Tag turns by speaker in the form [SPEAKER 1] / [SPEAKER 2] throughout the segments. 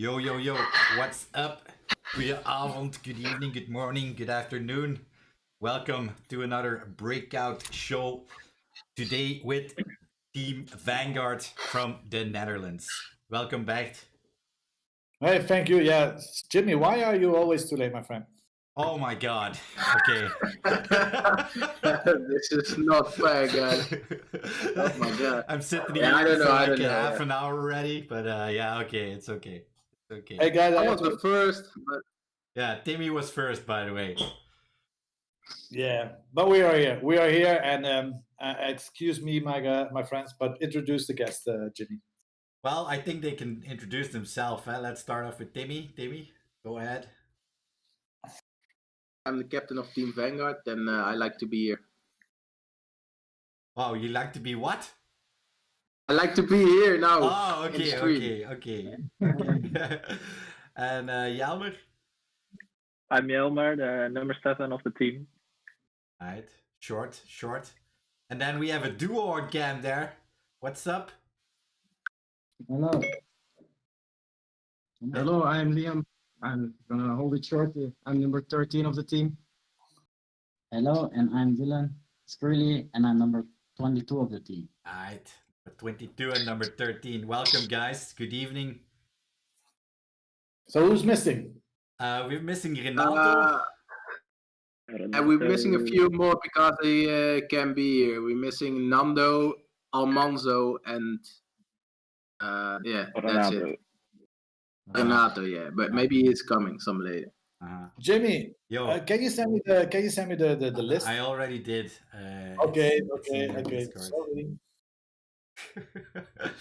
[SPEAKER 1] Yo, yo, yo, what's up? Good avond, good evening, good morning, good afternoon. Welcome to another Breakout show today with Team Vanguard from the Netherlands. Welcome back.
[SPEAKER 2] Hey, thank you. Yeah, Jimmy, why are you always too late, my friend?
[SPEAKER 1] Oh my god. Okay.
[SPEAKER 3] This is not fair, guys. Oh my god.
[SPEAKER 1] I'm sitting
[SPEAKER 3] Yeah,
[SPEAKER 1] here
[SPEAKER 3] I don't know,
[SPEAKER 1] for
[SPEAKER 3] I
[SPEAKER 1] like
[SPEAKER 3] don't know,
[SPEAKER 1] half
[SPEAKER 3] yeah.
[SPEAKER 1] an hour already, but yeah, okay, it's okay. It's okay.
[SPEAKER 2] Hey, guys,
[SPEAKER 3] I was the first, but
[SPEAKER 1] Yeah, Timmy was first, by the way.
[SPEAKER 2] yeah, but we are here. We are here, and excuse me, my friends, but introduce the guest, Jimmy.
[SPEAKER 1] Well, I think they can introduce themselves. Let's start off with Timmy. Timmy, go ahead.
[SPEAKER 3] I'm the captain of Team Vanguard, and I like to be here.
[SPEAKER 1] Wow, you like to be what?
[SPEAKER 3] I like to be here now.
[SPEAKER 1] Oh,
[SPEAKER 3] in
[SPEAKER 1] okay,
[SPEAKER 3] stream.
[SPEAKER 1] okay. And Jelmer?
[SPEAKER 4] I'm Jelmer, the number 7 of the team.
[SPEAKER 1] Alright, short. And then we have a duo again there. What's up?
[SPEAKER 5] Hello. Hello, I'm Liam. I'm gonna hold it short. I'm number 13 of the team.
[SPEAKER 6] Hello, and I'm Dylan Skrilly, and I'm number 22 of the team.
[SPEAKER 1] Alright, 22 and number 13. Welcome, guys. Good evening.
[SPEAKER 2] So who's missing?
[SPEAKER 1] We're missing Renato.
[SPEAKER 3] And we're missing a few more because they can be here. We're missing Nando, Almanzo, and yeah, that's it. Renato, yeah, but maybe he's coming some later.
[SPEAKER 2] Jimmy,
[SPEAKER 1] Yo,
[SPEAKER 2] can you send me the list?
[SPEAKER 1] I already did.
[SPEAKER 2] Okay.
[SPEAKER 1] Sorry.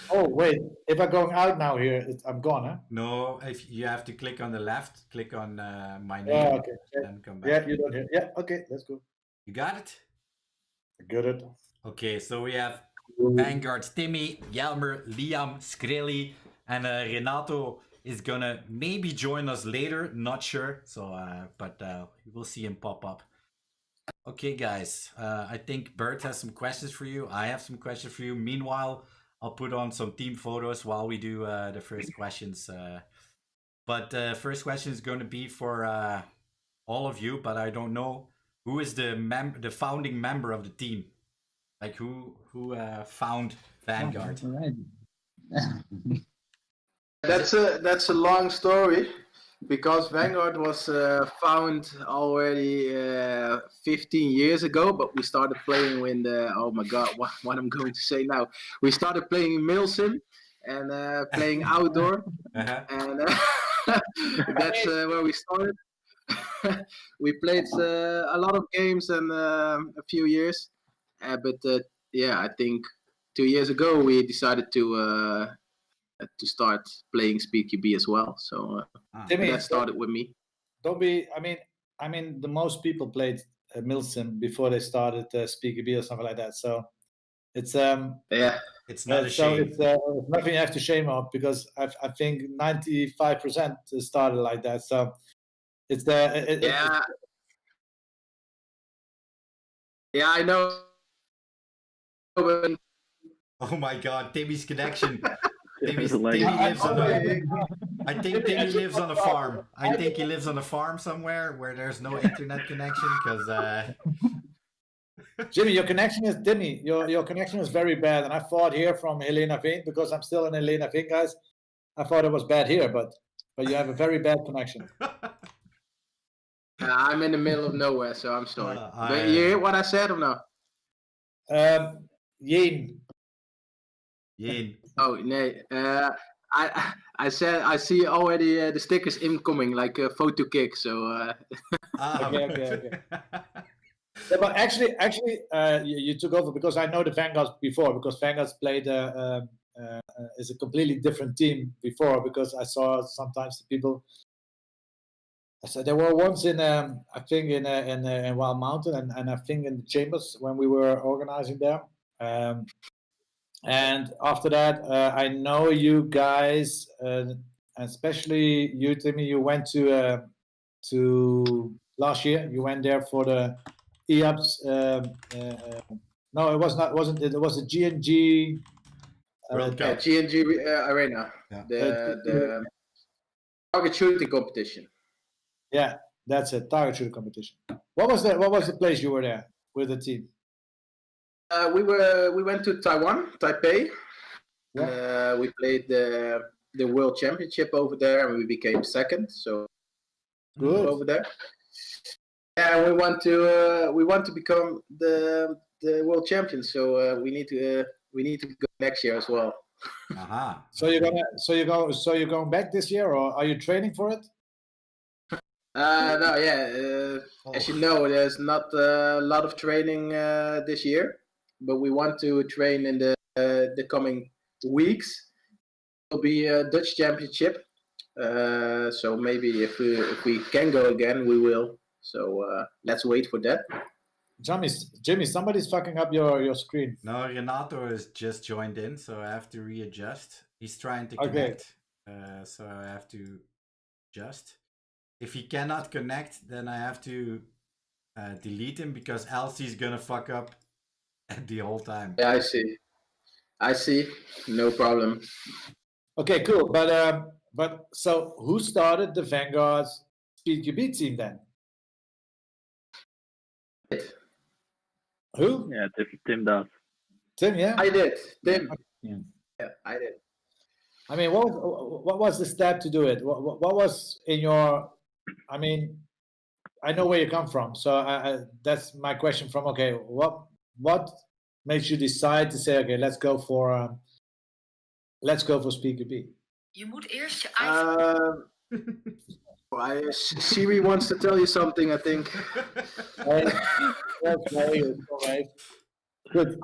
[SPEAKER 2] Oh wait, if I'm going out now here, I'm gone, huh?
[SPEAKER 1] No, if you have to click on the left, click on my name,
[SPEAKER 2] Yeah, okay.
[SPEAKER 1] then come back.
[SPEAKER 2] Yeah, you don't hear. Yeah, okay, let's go.
[SPEAKER 1] You got it?
[SPEAKER 2] Got it.
[SPEAKER 1] Okay, so we have Vanguard's Timmy, Jelmer, Liam, Skrilly, and Renato is gonna maybe join us later, not sure. So, but we'll see him pop up. Okay, guys, I think Bert has some questions for you. I have some questions for you. Meanwhile, I'll put on some team photos while we do the first questions. But the first question is going to be for all of you, but I don't know who is the founding member of the team. Like who found Vanguard?
[SPEAKER 6] Right.
[SPEAKER 3] That's a long story because Vanguard was found already 15 years ago, but we started playing when oh my god, what I'm going to say now. We started playing Milsim and playing outdoor, and that's where we started. We played a lot of games and a few years, but yeah, I think 2 years ago we decided to start playing SpeedQB as well. So
[SPEAKER 2] Timmy,
[SPEAKER 3] that started with me.
[SPEAKER 2] Don't be. I mean, the most people played Milsim before they started SpeakB or something like that. So it's
[SPEAKER 3] Yeah,
[SPEAKER 1] It's not a
[SPEAKER 2] so
[SPEAKER 1] shame.
[SPEAKER 2] it's nothing you have to shame of because I think 95% started like that. So it's
[SPEAKER 3] yeah, yeah. I know. But
[SPEAKER 1] Oh my god, Timmy's connection.
[SPEAKER 4] There's a
[SPEAKER 1] Timmy
[SPEAKER 4] lag.
[SPEAKER 1] lives on a, I think Timmy lives on a farm. I think he lives on a farm somewhere where there's no internet connection because
[SPEAKER 2] Jimmy, your connection is Timmy. Your connection is very bad, and I thought here from Helena Veen because I'm still in Helena Veen, guys. I thought it was bad here, but you have a very bad connection.
[SPEAKER 3] I'm in the middle of nowhere, so I'm sorry.
[SPEAKER 1] I-
[SPEAKER 3] But you hear what I said or no?
[SPEAKER 2] Yin.
[SPEAKER 1] Yin.
[SPEAKER 3] Oh, no. I said I see already the stickers incoming, like a photo kick. So
[SPEAKER 2] Okay. Yeah, but actually, you took over because I know the Vanguards before because Vanguards played is a completely different team before because I saw sometimes the people. So there were once in I think in Wild Mountain and I think in the Chambers when we were organizing there. And after that, I know you guys, especially you, Timmy. You went to last year. You went there for the EAPS. No, it was not. Wasn't it? It was a GNG.
[SPEAKER 1] World
[SPEAKER 3] yeah,
[SPEAKER 1] Cup.
[SPEAKER 3] GNG Arena.
[SPEAKER 1] Yeah.
[SPEAKER 3] The Target shooting competition.
[SPEAKER 2] Yeah, that's a target shooting competition. What was the place you were there with the team?
[SPEAKER 3] We went to Taiwan, Taipei.
[SPEAKER 2] Yeah.
[SPEAKER 3] And, we played the World Championship over there, and we became second. So
[SPEAKER 2] Good.
[SPEAKER 3] over there. Yeah, we want to become the world champions. So we need to go next year as well.
[SPEAKER 1] Aha.
[SPEAKER 2] So you're going back this year, or are you training for it?
[SPEAKER 3] No, yeah. As you know, there's not a lot of training this year, but we want to train in the coming weeks. It'll be a Dutch championship. So maybe if we can go again, we will. So let's wait for that.
[SPEAKER 2] Jimmy, somebody's fucking up your screen.
[SPEAKER 1] No, Renato has just joined in, so I have to readjust. He's trying to
[SPEAKER 2] Okay.
[SPEAKER 1] connect, so I have to adjust. If he cannot connect, then I have to delete him because else he's gonna fuck up the whole time.
[SPEAKER 3] Yeah, I see. No problem.
[SPEAKER 2] Okay, cool. But so who started the Vanguard's SpeedQB team then? Who?
[SPEAKER 4] Yeah, Tim does.
[SPEAKER 2] Tim, yeah.
[SPEAKER 3] I did. Tim.
[SPEAKER 6] Yeah.
[SPEAKER 3] Yeah, I did.
[SPEAKER 2] I mean, what was the step to do it? What was in your? I mean, I know where you come from, so that's my question. From okay, what makes you decide to say okay, let's go for SpeedQB?
[SPEAKER 7] Je moet eerst je iPhone.
[SPEAKER 3] Siri wants to tell you something, I think.
[SPEAKER 2] Good.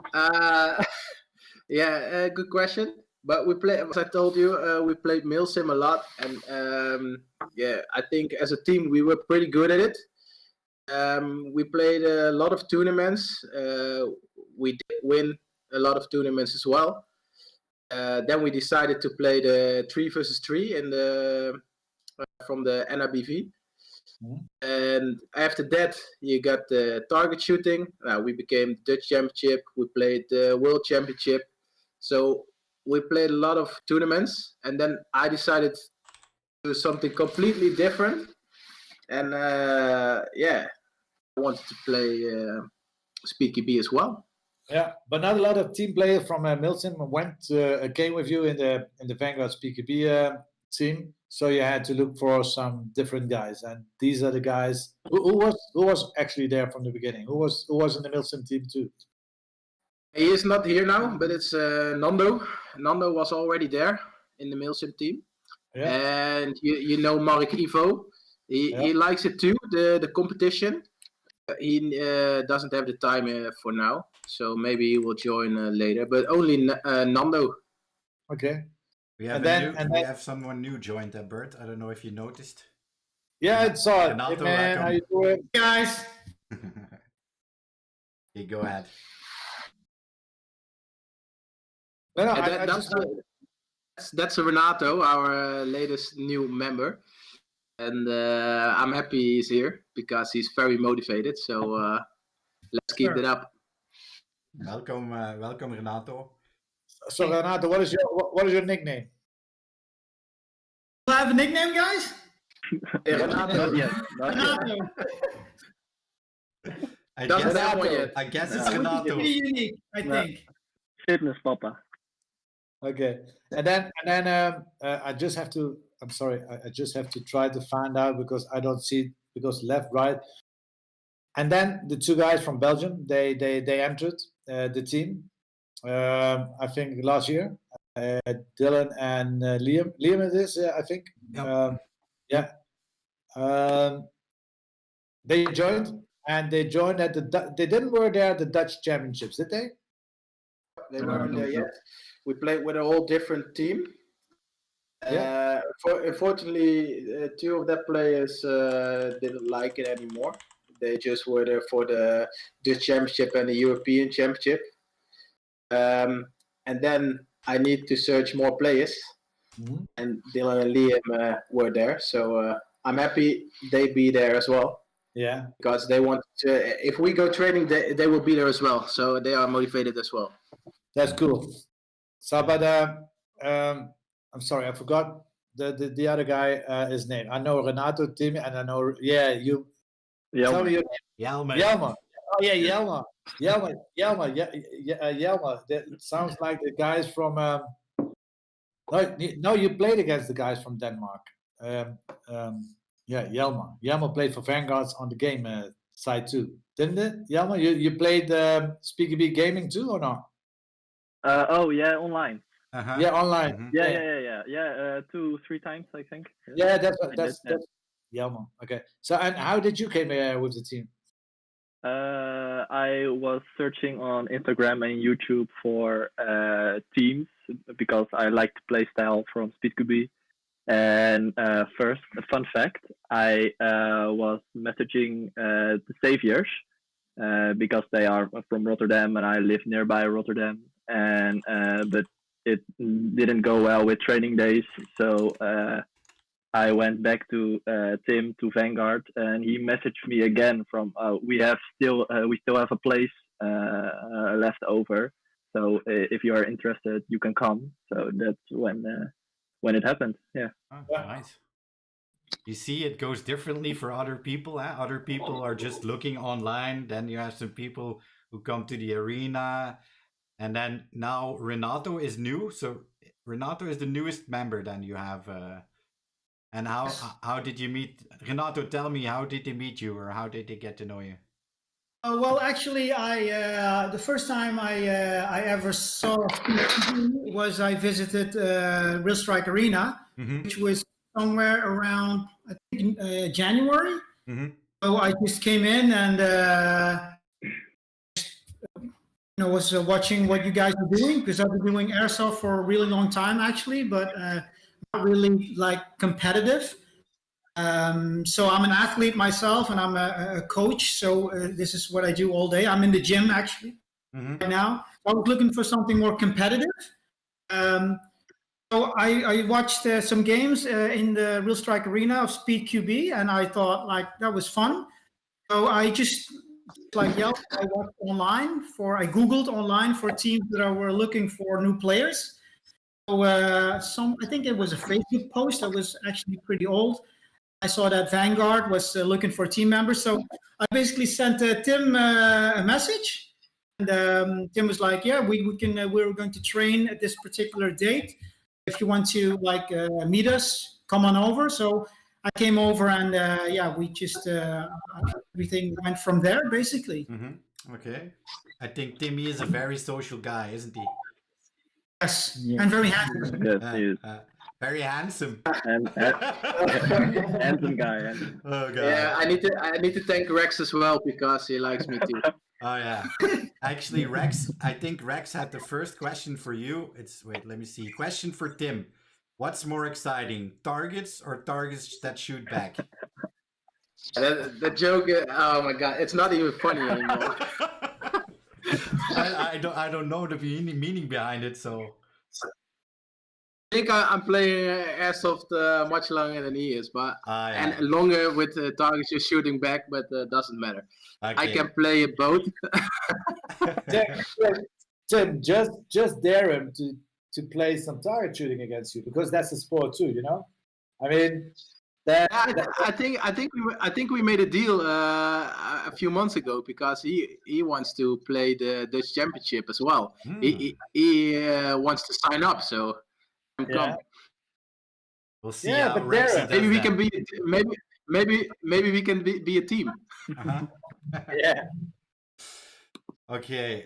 [SPEAKER 3] Yeah, good question. But we play, as I told you, we played Milsim a lot, and yeah, I think as a team we were pretty good at it. We played a lot of tournaments. We did win a lot of tournaments as well. Then we decided to play the 3 versus 3 in the from the NRBV.
[SPEAKER 2] Mhm.
[SPEAKER 3] And after that, you got the target shooting. We became Dutch championship. We played the world championship. So we played a lot of tournaments. And then I decided to do something completely different. And yeah, I wanted to play SpeedQB as well.
[SPEAKER 2] Yeah, but not a lot of team players from Milton came with you in the Vanguard SpeedQB team. So you had to look for some different guys, and these are the guys who was actually there from the beginning. Who was in the Milton team too?
[SPEAKER 3] He is not here now, but it's Nando. Nando was already there in the Milsim team.
[SPEAKER 2] Yeah.
[SPEAKER 3] And you know Mark Ivo. He likes it too, the competition. He doesn't have the time for now, so maybe he will join later. But only Nando.
[SPEAKER 2] Okay.
[SPEAKER 1] We have we have someone new joined, Bert. I don't know if you noticed.
[SPEAKER 2] Yeah, I saw it.
[SPEAKER 1] Renato,
[SPEAKER 2] Hey, man,
[SPEAKER 1] welcome.
[SPEAKER 2] how you doing?
[SPEAKER 8] Guys,
[SPEAKER 1] Okay, go ahead.
[SPEAKER 2] No,
[SPEAKER 3] And that's Renato, our latest new member. And I'm happy he's here because he's very motivated. So let's keep it up.
[SPEAKER 1] Welcome, welcome, Renato.
[SPEAKER 2] So Renato, what is your nickname?
[SPEAKER 8] do I have a nickname, guys?
[SPEAKER 3] Renato.
[SPEAKER 8] Renato.
[SPEAKER 1] I guess it's Renato.
[SPEAKER 8] Pretty unique, I think.
[SPEAKER 4] Fitness Papa.
[SPEAKER 2] Okay, and then I just have to. I'm sorry, I just have to try to find out because I don't see because left, right, and then the two guys from Belgium they entered the team. I think last year, Dylan and Liam. Liam it is, I think.
[SPEAKER 1] Yep.
[SPEAKER 2] Yeah. They joined, and they joined at they didn't were there at the Dutch Championships, did they?
[SPEAKER 3] They weren't there yet. We played with a whole different team. Unfortunately, two of the players didn't like it anymore. They just were there for the Dutch Championship and the European Championship. And then I need to search more players.
[SPEAKER 2] Mhm.
[SPEAKER 3] And Dylan and Liam were there. So I'm happy they be there as well.
[SPEAKER 2] Yeah.
[SPEAKER 3] Because they want to, if we go training, they will be there as well. So they are motivated as well.
[SPEAKER 2] That's cool. So, but I'm sorry, I forgot the other guy his name? I know Renato, Tim, and I know you.
[SPEAKER 4] Yeah.
[SPEAKER 2] Tell me your
[SPEAKER 1] Yelmer.
[SPEAKER 2] Yelma. Oh yeah, Yelma. Yelma. Yelma. That sounds like the guys from. No, you played against the guys from Denmark. Yeah, Yelma. Yelma played for Vanguards on the game side too, didn't it? Yelma, you played Speakerbee Gaming too or not?
[SPEAKER 4] Oh yeah, online.
[SPEAKER 1] Uh-huh.
[SPEAKER 2] Yeah, online.
[SPEAKER 1] Mhm.
[SPEAKER 4] Yeah. 2-3 times, I think.
[SPEAKER 2] Yeah, that's
[SPEAKER 4] I did, yeah.
[SPEAKER 2] Yelma. Okay. So, and how did you came with the team?
[SPEAKER 4] I was searching on Instagram and YouTube for teams because I like the play style from Speedcube. And first, a fun fact: I was messaging the Saviors because they are from Rotterdam and I live nearby Rotterdam. And but it didn't go well with training days, so I went back to Tim to Vanguard, and he messaged me again from we still have a place left over, so if you are interested, you can come. So that's when it happened. Yeah.
[SPEAKER 1] Oh, nice. You see, it goes differently for other people. Other people are just looking online. Then you have some people who come to the arena, and then now Renato is new. So Renato is the newest member. Then you have. And how did you meet Renato? Tell me, how did they meet you, or how did they get to know you?
[SPEAKER 8] Well, actually, the first time I ever saw was I visited Real Strike Arena, which was somewhere around I think January. So I just came in and was watching what you guys are doing, because I've been doing airsoft for a really long time actually, but not really like competitive. So I'm an athlete myself, and I'm a coach. So this is what I do all day. I'm in the gym actually right now. I was looking for something more competitive. So I watched some games in the Real Strike Arena of Speed QB, and I thought like that was fun. So I just I watched online I Googled online for teams that were looking for new players. So I think it was a Facebook post that was actually pretty old. I saw that Vanguard was looking for team members, so I basically sent Tim a message, and Tim was like, "Yeah, we can. We're going to train at this particular date. If you want to meet us, come on over." So I came over, and we just everything went from there, basically.
[SPEAKER 1] Okay, I think Timmy is a very social guy, isn't he?
[SPEAKER 8] Yes, and very handsome.
[SPEAKER 4] Yes, he is.
[SPEAKER 1] Very handsome.
[SPEAKER 4] And handsome guy.
[SPEAKER 1] Oh god.
[SPEAKER 3] Yeah, I need to thank Rex as well because he likes me too.
[SPEAKER 1] Oh yeah. Actually, Rex, I think Rex had the first question for you. Let me see. Question for Tim. What's more exciting, targets or targets that shoot back?
[SPEAKER 3] That joke, oh my god, it's not even funny anymore.
[SPEAKER 1] I don't know the meaning behind it, so.
[SPEAKER 3] I think I'm playing airsoft much longer than he is, but and longer with targets you're shooting back, but doesn't matter. Okay. I can play both.
[SPEAKER 2] Tim, just dare him to play some target shooting against you, because that's a sport too, you know. I mean,
[SPEAKER 3] I think we made a deal a few months ago because he wants to play the Dutch Championship as well. He wants to sign up, so.
[SPEAKER 2] Yeah.
[SPEAKER 1] We'll see how Rexy does
[SPEAKER 3] maybe we
[SPEAKER 1] that.
[SPEAKER 3] can be maybe we can be a team.
[SPEAKER 2] Yeah.
[SPEAKER 1] Okay.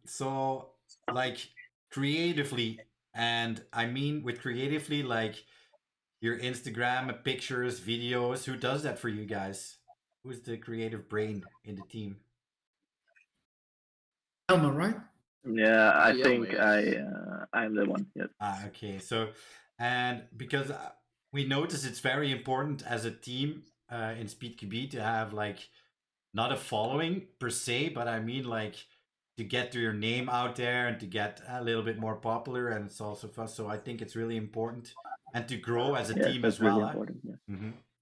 [SPEAKER 1] So like creatively, and I mean with creatively, like your Instagram pictures, videos. Who does that for you guys? Who's the creative brain in the team?
[SPEAKER 8] Elmer, right?
[SPEAKER 4] Yeah, I think I'm the one. Yes.
[SPEAKER 1] Okay. So, and because we notice it's very important as a team in SpeedQB to have like not a following per se, but I mean like to get your name out there and to get a little bit more popular, and it's also fun. So I think it's really important, and to grow as a team as well.
[SPEAKER 4] Really important,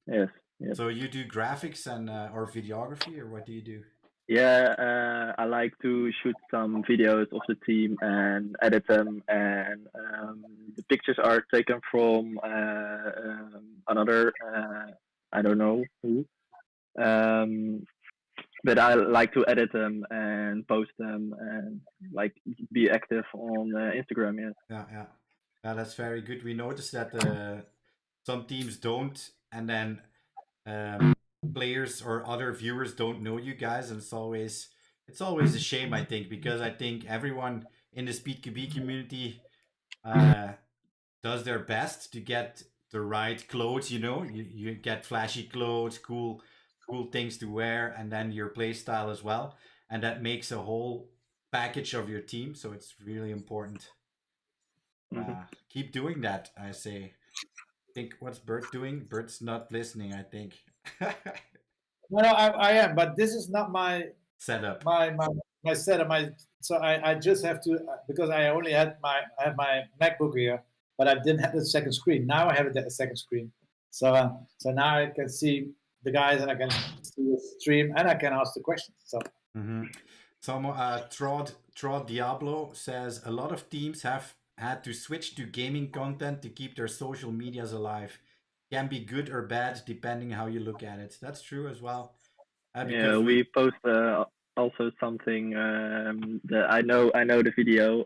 [SPEAKER 4] yeah. Yes.
[SPEAKER 1] So you do graphics and or videography, or what do you do?
[SPEAKER 4] Yeah, I like to shoot some videos of the team and edit them and pictures are taken from another, I don't know who. But I like to edit them and post them and like be active on Instagram. Yes.
[SPEAKER 1] Yeah. That's very good. We noticed that some teams don't, and then players or other viewers don't know you guys, and it's always a shame, I think, because I think everyone in the SpeedQB community does their best to get the right clothes. You get flashy clothes, cool things to wear, and then your play style as well, and that makes a whole package of your team. So it's really important. Keep doing that, I say. I think what's Bert doing? Bert's not listening, I think.
[SPEAKER 2] No, I am, but this is not my
[SPEAKER 1] setup.
[SPEAKER 2] My setup. So I just have to, because I only had I have my MacBook here, but I didn't have the second screen. Now I have a second screen. So now I can see the guys, and I can see the stream, and I can ask the questions. So.
[SPEAKER 1] Trod Diablo says a lot of teams have had to switch to gaming content to keep their social medias alive. Can be good or bad depending how you look at it. That's true as well.
[SPEAKER 4] We post also something that I know the video.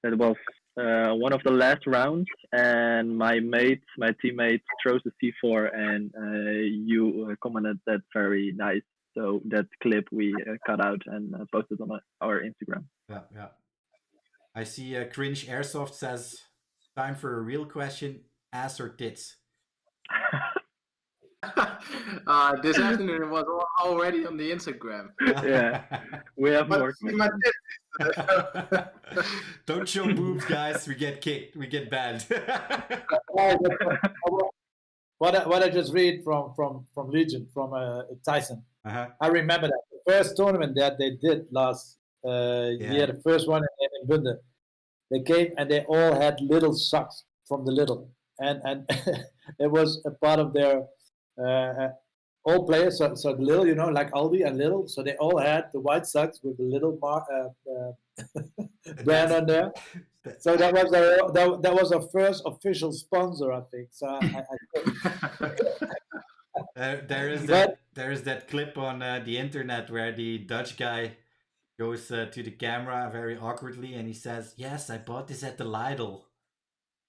[SPEAKER 4] That was one of the last rounds, and my teammate throws the C4, and you commented that very nice. So that clip we cut out and posted on our Instagram.
[SPEAKER 1] Yeah. I see Cringe Airsoft says, time for a real question, ass or tits?
[SPEAKER 3] This afternoon it was already on the Instagram.
[SPEAKER 4] Yeah, we have more.
[SPEAKER 1] Don't show boobs, guys. We get kicked. We get banned.
[SPEAKER 2] What I just read from Legion, from Tyson. I remember that the first tournament that they did last year, the first one in Bunde, they came and they all had little socks from the Lidl, and it was a part of their all players. So the Lidl, like Aldi and Lidl, so they all had the white socks with the little brand on there. So that was our first official sponsor, I think. So
[SPEAKER 1] there is that clip on the internet where the Dutch guy goes to the camera very awkwardly and he says, "Yes, I bought this at the Lidl."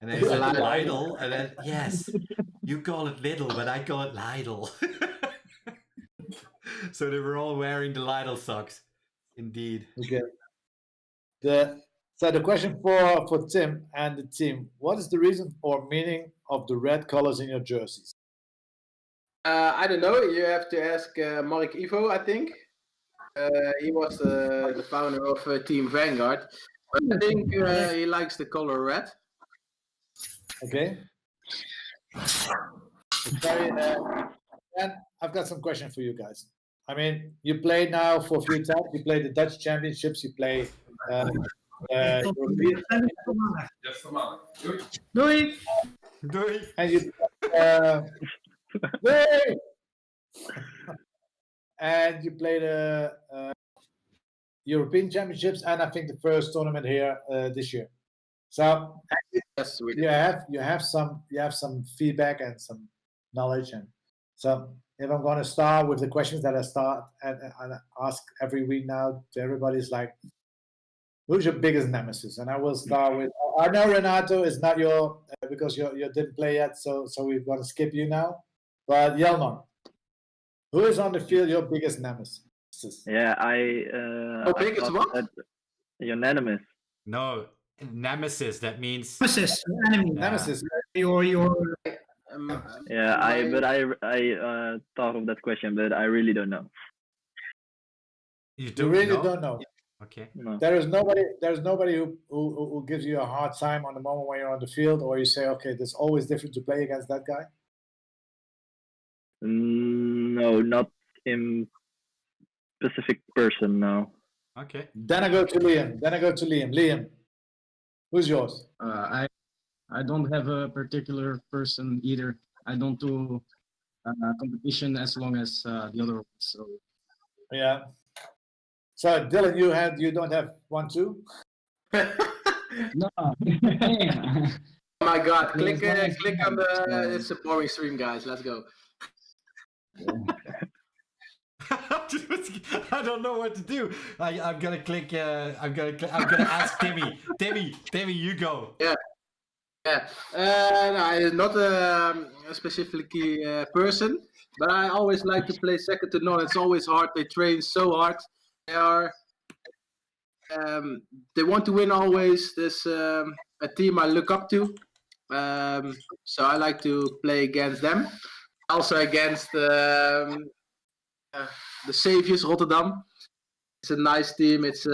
[SPEAKER 1] And then he said, "Lidl?" And then, "Yes, you call it Lidl, but I call it Lidl." So they were all wearing the Lidl socks. Indeed.
[SPEAKER 2] Okay. So the question for Tim and the team: what is the reason or meaning of the red colors in your jerseys?
[SPEAKER 3] I don't know. You have to ask Mark Ivo, I think. He was the founder of Team Vanguard. But I think he likes the color red.
[SPEAKER 2] Okay. And I've got some questions for you guys. I mean, you played now for a few times. You played the Dutch Championships. You play European.
[SPEAKER 8] Doei.
[SPEAKER 1] Doei.
[SPEAKER 2] And you. And you played the European Championships, and I think the first tournament here this year. So
[SPEAKER 3] yes,
[SPEAKER 2] you have some feedback and some knowledge, and so if I'm going to start with the questions that I start and ask every week now to everybody, is like, who's your biggest nemesis? And I will start with. I know Renato is not your because you didn't play yet, so we're going to skip you now. But Jelmer, who is on the field your biggest nemesis?
[SPEAKER 4] Yeah,
[SPEAKER 3] biggest what?
[SPEAKER 4] Unanimous.
[SPEAKER 1] No, nemesis. That means
[SPEAKER 8] Nemesis, enemy.
[SPEAKER 2] Nemesis.
[SPEAKER 8] Your
[SPEAKER 4] Yeah, I thought of that question, but I really don't know.
[SPEAKER 1] You
[SPEAKER 2] really don't know.
[SPEAKER 1] Okay.
[SPEAKER 4] No.
[SPEAKER 2] There's nobody who gives you a hard time on the moment when you're on the field, or you say, okay, it's always different to play against that guy.
[SPEAKER 4] No, not in specific person. No.
[SPEAKER 1] Okay.
[SPEAKER 2] Then I go to Liam. Liam, who's yours?
[SPEAKER 5] I don't have a particular person either. I don't do competition as long as the other ones. So
[SPEAKER 2] yeah. So Dylan, you don't have one too?
[SPEAKER 6] No. Hey,
[SPEAKER 3] Oh my God!
[SPEAKER 6] There's
[SPEAKER 3] Click
[SPEAKER 6] one
[SPEAKER 3] click on the.
[SPEAKER 6] so-
[SPEAKER 3] It's a boring stream, guys. Let's go.
[SPEAKER 1] I don't know what to do. I'm gonna click. I'm gonna ask Timmy. Timmy, you go.
[SPEAKER 3] Yeah. No, I'm not a specifically person, but I always like to play second to none. It's always hard. They train so hard. They are. They want to win always. There's a team I look up to, so I like to play against them. Also against the Saviors Rotterdam. It's a nice team. It's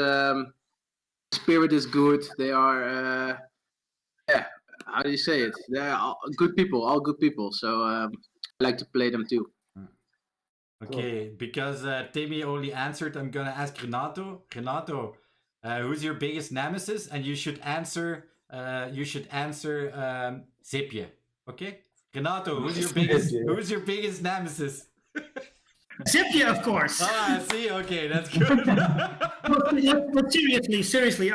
[SPEAKER 3] spirit is good. They are how do you say it? They're all good people. So I like to play them too.
[SPEAKER 1] Okay, because Timmy only answered, I'm gonna ask Renato. Renato, who's your biggest nemesis? And you should answer. Zipje. Okay, Renato, who's your biggest nemesis?
[SPEAKER 8] Zipje, of course.
[SPEAKER 1] Ah, see, okay, that's good.
[SPEAKER 8] But seriously,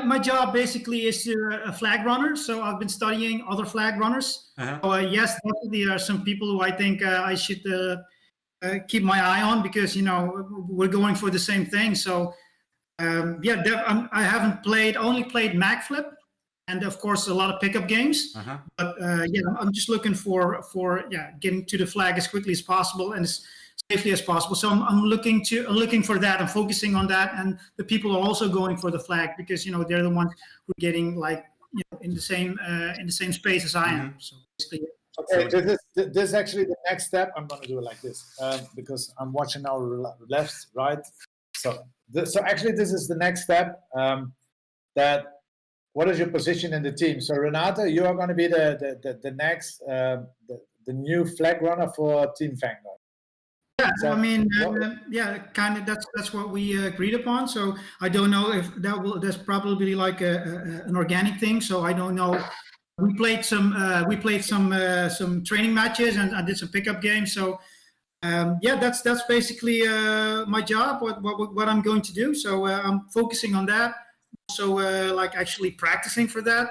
[SPEAKER 8] my job basically is a flag runner. So I've been studying other flag runners. So, yes, definitely there are some people who I think I should keep my eye on because we're going for the same thing. So I haven't only played mag flip, and of course a lot of pickup games. But I'm just looking for getting to the flag as quickly as possible and as safely as possible. So I'm looking for that. I'm focusing on that, and the people are also going for the flag because they're the ones who are getting in the same space as I am. So basically.
[SPEAKER 2] Okay, this is actually the next step. I'm going to do it like this because I'm watching now left, right. So actually, this is the next step. What is your position in the team? So Renato, you are going to be the next the new flag runner for Team Vanguard.
[SPEAKER 8] Yeah, so, I mean, kind of. That's what we agreed upon. So I don't know if that's probably like an organic thing. So I don't know. We played some training matches and I did some pickup games. So that's basically my job. What I'm going to do. So I'm focusing on that. Also, actually practicing for that.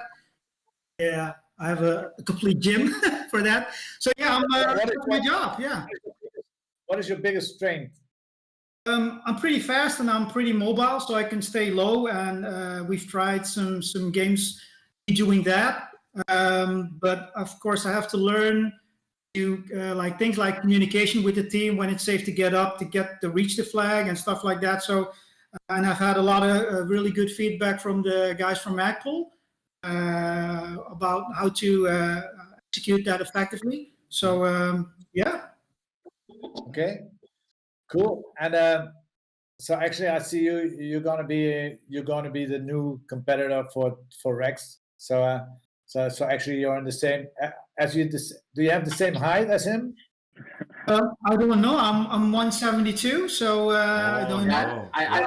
[SPEAKER 8] Yeah, I have a complete gym for that. So yeah, that's my job. Yeah.
[SPEAKER 2] What is your biggest strength?
[SPEAKER 8] I'm pretty fast and I'm pretty mobile, so I can stay low. And we've tried some games doing that. But of course, I have to learn to things like communication with the team when it's safe to get up, to reach the flag and stuff like that. So, and I've had a lot of really good feedback from the guys from Magpul about how to execute that effectively. So, yeah.
[SPEAKER 2] Okay, cool. And so actually, I see you're gonna be the new competitor for Rex. So actually, you're in the same as you. Do you have the same height as him?
[SPEAKER 8] I don't know. I'm 172, so I don't know.
[SPEAKER 3] I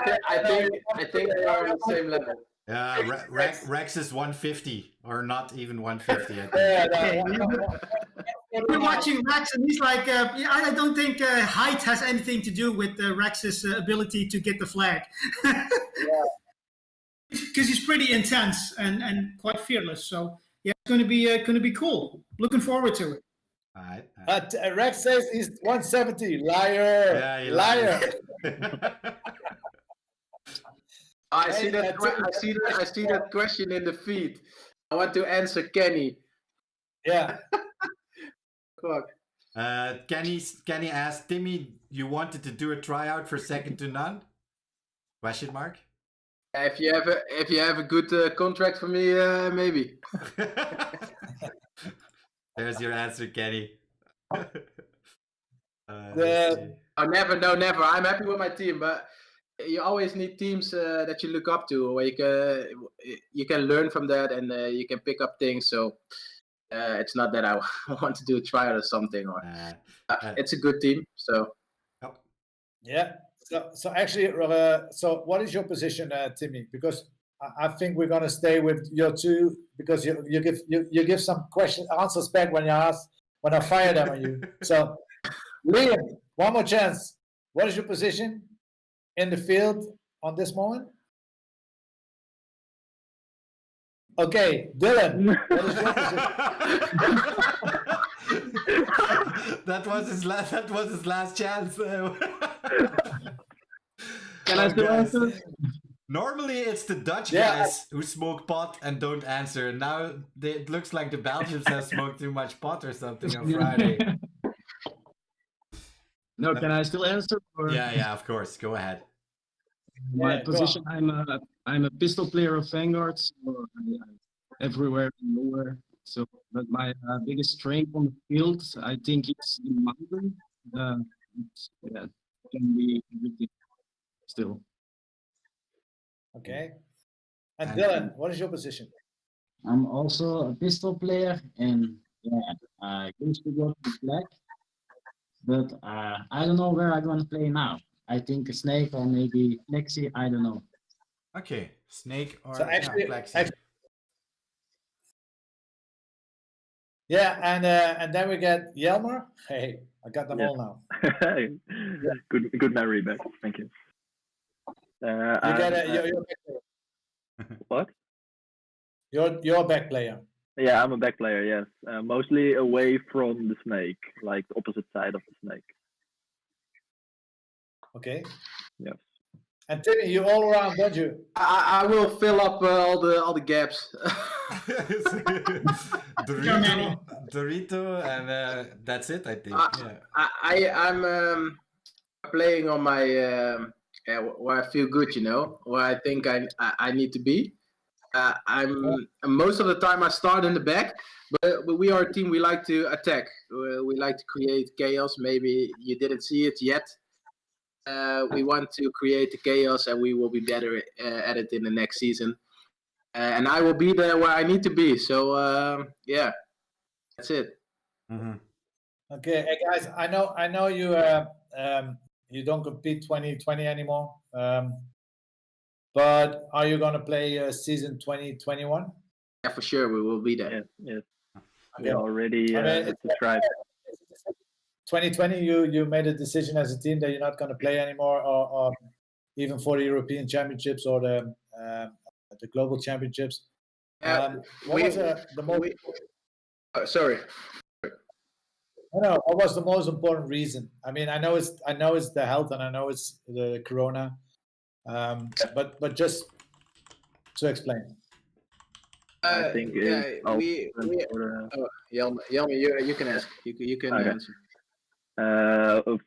[SPEAKER 3] think they are on the same level.
[SPEAKER 1] Yeah, Rex is 150 or not even 150. I think.
[SPEAKER 8] We're watching Rex, and he's like, I don't think height has anything to do with Rex's ability to get the flag. Because he's pretty intense and quite fearless. So yeah, it's going to be cool. Looking forward to it.
[SPEAKER 1] All right.
[SPEAKER 2] Rex says he's 170. Liar.
[SPEAKER 1] Yeah,
[SPEAKER 2] liar.
[SPEAKER 3] I see that question in the feed. I want to answer Kenny.
[SPEAKER 2] Yeah.
[SPEAKER 1] Kenny asked Timmy, you wanted to do a tryout for second to none? Question mark.
[SPEAKER 3] If you have a good contract for me, maybe.
[SPEAKER 1] There's your answer, Kenny.
[SPEAKER 3] Never. I'm happy with my team, but you always need teams that you look up to, where you can learn from that and you can pick up things. So it's not that I want to do a trial or something, or it's a good team. So
[SPEAKER 2] yeah. So actually, so what is your position, Timmy? Because I think we're gonna stay with your two because you give some answers back when I fire them on you. So Liam, one more chance. What is your position in the field on this moment? Okay, Dylan, what is your position?
[SPEAKER 1] That was his last chance.
[SPEAKER 5] Can
[SPEAKER 1] Oh,
[SPEAKER 5] I still
[SPEAKER 1] guys.
[SPEAKER 5] answer?
[SPEAKER 1] Normally it's the Dutch
[SPEAKER 2] Yeah.
[SPEAKER 1] guys who smoke pot and don't answer. Now it looks like the Belgians have smoked too much pot or something on Friday.
[SPEAKER 5] No, can I still answer? Or?
[SPEAKER 1] Yeah, of course. Go ahead.
[SPEAKER 5] My
[SPEAKER 2] Yeah, go
[SPEAKER 5] position, I'm a pistol player of Vanguard, so I'm everywhere and nowhere. So, but my biggest strength on the field, I think it's the mountain. Yeah, can be everything still.
[SPEAKER 2] Okay. And
[SPEAKER 1] And-
[SPEAKER 2] Dylan, what is your position?
[SPEAKER 6] I'm also a pistol player, and yeah, I used to go to black, but I don't know where I'm gonna play now. I think a snake or maybe Lexi. I don't know.
[SPEAKER 1] Okay, snake or
[SPEAKER 2] So actually-
[SPEAKER 1] Plexi.
[SPEAKER 2] Yeah, and then we get Jelmer. Hey, I got them
[SPEAKER 4] Yeah.
[SPEAKER 2] all now.
[SPEAKER 4] Good memory back. Thank you.
[SPEAKER 2] You get your back player.
[SPEAKER 4] What?
[SPEAKER 2] Your back player.
[SPEAKER 4] Yeah, I'm a back player. Yes, mostly away from the snake, like the opposite side of the snake.
[SPEAKER 2] Okay.
[SPEAKER 4] Yes.
[SPEAKER 2] And Timmy, you all around, don't you?
[SPEAKER 3] I will fill up all the gaps.
[SPEAKER 1] Dorito, and that's it, I think. Yeah.
[SPEAKER 3] I'm playing on my where I feel good, you know, where I think I need to be. I'm most of the time I start in the back, but we are a team. We like to attack. We like to create chaos. Maybe you didn't see it yet. We want to create the chaos, and we will be better at it in the next season. And I will be there where I need to be. So yeah, that's it.
[SPEAKER 1] Mm-hmm.
[SPEAKER 2] Okay, hey guys, I know you you don't compete 2020 anymore. But are you gonna play season 2021?
[SPEAKER 3] Yeah, for sure, we will be there.
[SPEAKER 4] Yes. Yes.
[SPEAKER 2] Okay.
[SPEAKER 4] We already
[SPEAKER 2] I mean,
[SPEAKER 4] subscribed.
[SPEAKER 2] 2020, you made a decision as a team that you're not going to play anymore, or even for the European Championships or the Global Championships. What was the most?
[SPEAKER 3] Sorry.
[SPEAKER 2] No, what was the most important reason? I mean, I know it's the health, and I know it's the Corona, but just to explain.
[SPEAKER 4] I think
[SPEAKER 3] yeah, Jelmer, you can ask. You can
[SPEAKER 4] Okay.
[SPEAKER 3] answer.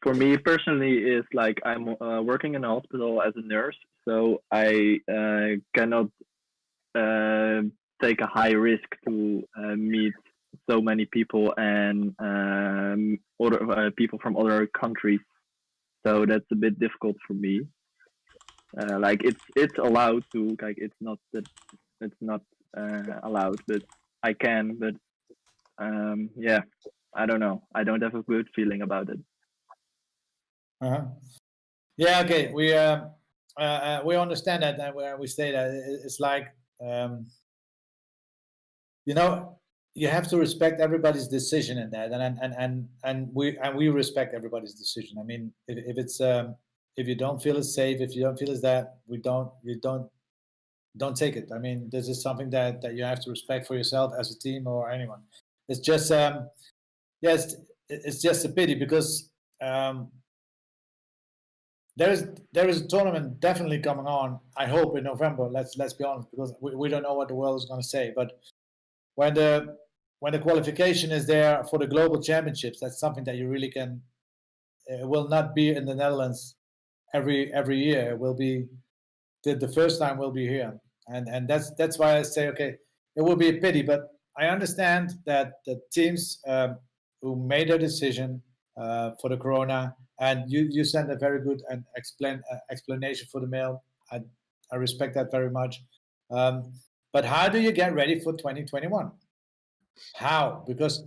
[SPEAKER 4] For me personally, is like I'm working in a hospital as a nurse, so I cannot take a high risk to meet so many people and other people from other countries. So that's a bit difficult for me. Like it's allowed to, like it's not that it's not allowed, but I can. But yeah, I don't know. I don't have a good feeling about it.
[SPEAKER 2] Yeah, okay. We understand that, and we say that it's like you know, you have to respect everybody's decision in that, and we respect everybody's decision. I mean, if it's if you don't feel it's safe, if you don't feel it's that, you don't take it. I mean, this is something that you have to respect for yourself as a team or anyone. It's just yes, it's just a pity because there is a tournament definitely coming on. I hope in November. Let's be honest, because we don't know what the world is going to say. But when the qualification is there for the global championships, that's something that you really can. It will not be in the Netherlands every year. It will be the first time will be here, and that's why I say okay, it will be a pity, but I understand that the teams who made a decision for the Corona, and you sent a very good and explanation for the mail. I respect that very much. But how do you get ready for 2021? How? Because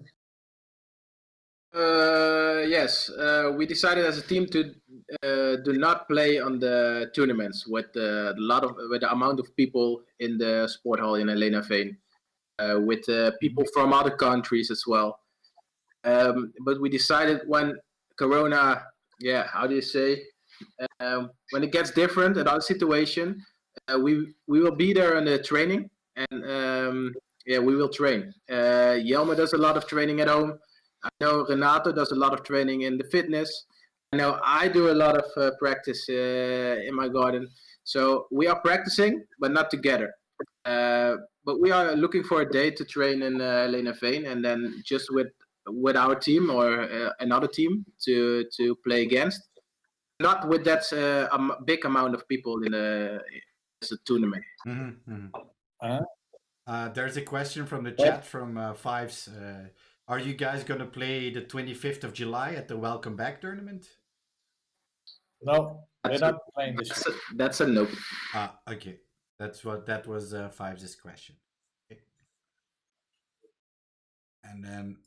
[SPEAKER 3] yes, we decided as a team to do not play on the tournaments with with the amount of people in the sport hall in Helena Veen, with people from other countries as well. But we decided when Corona, how do you say, when it gets different, another situation, we will be there in the training, and yeah, we will train. Jelmer does a lot of training at home. I know Renato does a lot of training in the fitness. I know I do a lot of practice in my garden. So we are practicing, but not together. But we are looking for a day to train in Lena Veen, and then just with our team or another team to play against. Not with that big amount of people in a tournament.
[SPEAKER 1] There's a question from the chat from Fives. Are you guys going to play the 25th of July at the Welcome Back tournament?
[SPEAKER 2] No, we're not playing this year.
[SPEAKER 3] That's a no.
[SPEAKER 1] Okay. That was Fives' question. Okay. And then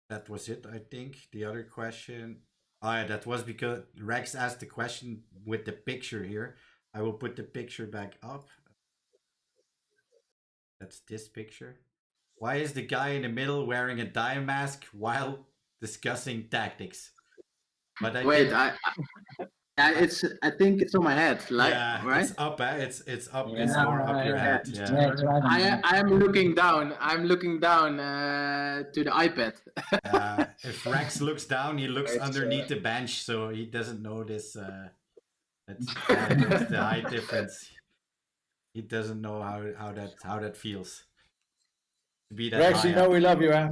[SPEAKER 1] that was it, I think. The other question. Oh, yeah, that was because Rex asked the question with the picture here. I will put the picture back up. That's this picture. Why is the guy in the middle wearing a dye mask while discussing tactics? But I
[SPEAKER 3] think it's on my head, like,
[SPEAKER 1] yeah,
[SPEAKER 3] right?
[SPEAKER 1] it's up, It's up.
[SPEAKER 6] Yeah,
[SPEAKER 1] It's more up your head. Yeah.
[SPEAKER 3] I am looking down. I'm looking down to the iPad.
[SPEAKER 1] If Rex looks down, he looks underneath the bench, so he doesn't notice. That's the height difference. He doesn't know how that feels to be that
[SPEAKER 2] Rex,
[SPEAKER 1] high
[SPEAKER 2] you know
[SPEAKER 1] up.
[SPEAKER 2] we love you, huh?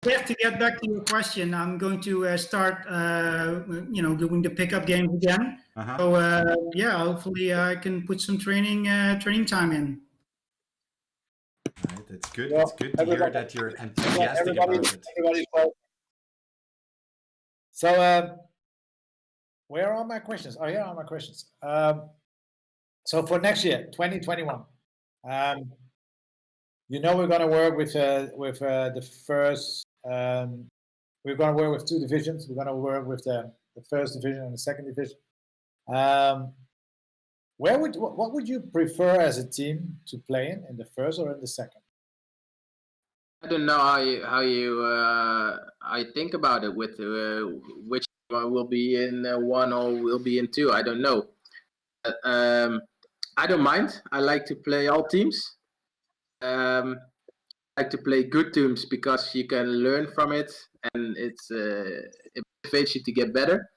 [SPEAKER 8] Jeff, to get back to your question, I'm going to start, doing the pickup games again. So yeah, hopefully I can put some training time in.
[SPEAKER 1] All right, that's good. It's good to hear that you're enthusiastic about it.
[SPEAKER 2] So, where are my questions? Oh, here are my questions. So for next year, 2021, we're going to work with the first. We're going to work with two divisions. We're going to work with the first division and the second division. What would you prefer as a team to play in the first or in the second?
[SPEAKER 3] I don't know how you I think about it with which one will be in one or will be in two. I don't know. But, I don't mind. I like to play all teams. I like to play good teams because you can learn from it and it motivates you to get better.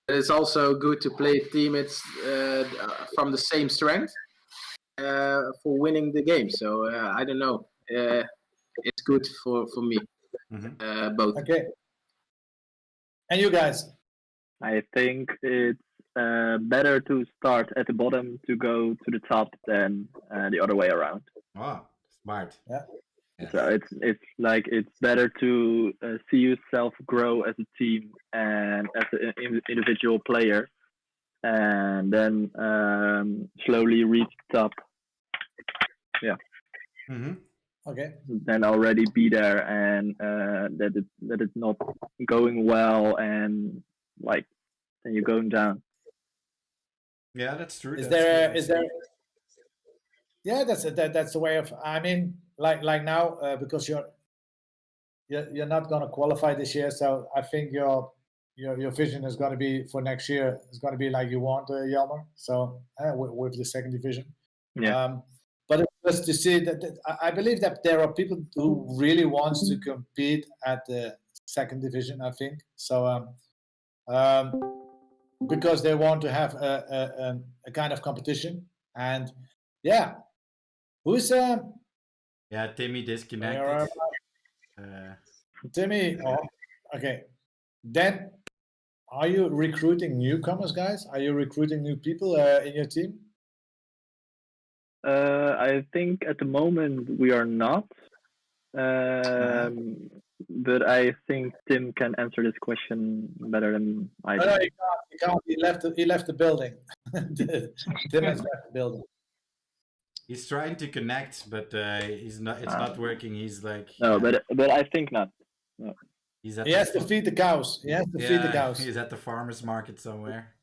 [SPEAKER 3] But it's also good to play a team it's from the same strength for winning the game. So I don't know. It's good for me, both.
[SPEAKER 2] Okay. And you guys?
[SPEAKER 4] I think it's better to start at the bottom to go to the top than the other way around.
[SPEAKER 1] Oh, smart.
[SPEAKER 2] Yeah.
[SPEAKER 1] Yes.
[SPEAKER 4] So it's better to see yourself grow as a team and as an individual player, and then slowly reach the top. Yeah.
[SPEAKER 2] Okay.
[SPEAKER 4] Then already be there, and that it's not going well, and then you're going down.
[SPEAKER 1] Yeah, that's true.
[SPEAKER 2] Is there? Yeah, that's the way of. I mean, like now, because you're not going to qualify this year, so I think your vision is going to be for next year. It's going to be like you want, Jelmer. So with the second division.
[SPEAKER 4] Yeah.
[SPEAKER 2] But it's just to see that I believe that there are people who really wants to compete at the second division. I think so. Because they want to have a kind of competition, and yeah, who's
[SPEAKER 1] Yeah, Timmy disconnected.
[SPEAKER 2] Timmy. Oh, okay. Then, are you recruiting newcomers, guys? Are you recruiting new people in your team?
[SPEAKER 4] I think at the moment we are not. But I think Tim can answer this question better than I do.
[SPEAKER 2] No, he can't. He left the building. Tim has left the building.
[SPEAKER 1] He's trying to connect, but he's not. It's not working. He's like.
[SPEAKER 4] No, but I think not. No.
[SPEAKER 2] He has to feed the cows. He has to feed the cows.
[SPEAKER 1] He's at the farmer's market somewhere.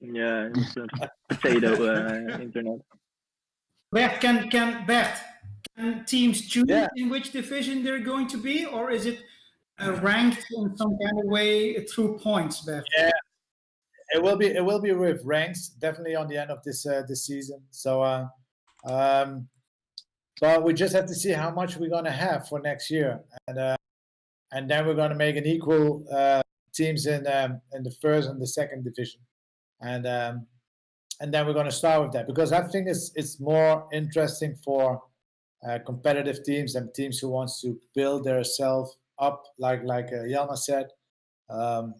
[SPEAKER 4] Yeah, it's a potato internet.
[SPEAKER 8] Bert, can teams choose in which division they're going to be, or is it ranked in some kind of way through points, Bert?
[SPEAKER 2] Yeah, it will be with ranks definitely on the end of this season. So but we just have to see how much we're going to have for next year, and then we're going to make an equal teams in the first and the second division, and then we're going to start with that, because I think it's more interesting for competitive teams and teams who wants to build themselves up, like Jelmer said. And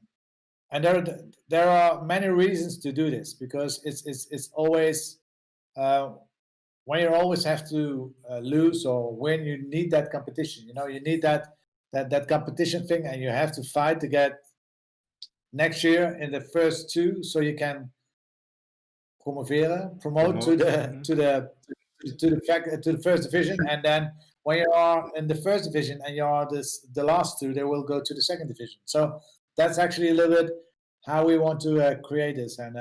[SPEAKER 2] there are many reasons to do this, because it's always when you always have to lose or win, you need that competition. You need that competition thing, and you have to fight to get next year in the first two, so you can promote to the first division, and then when you are in the first division and you are the last two, they will go to the second division. So that's actually a little bit how we want to create this, and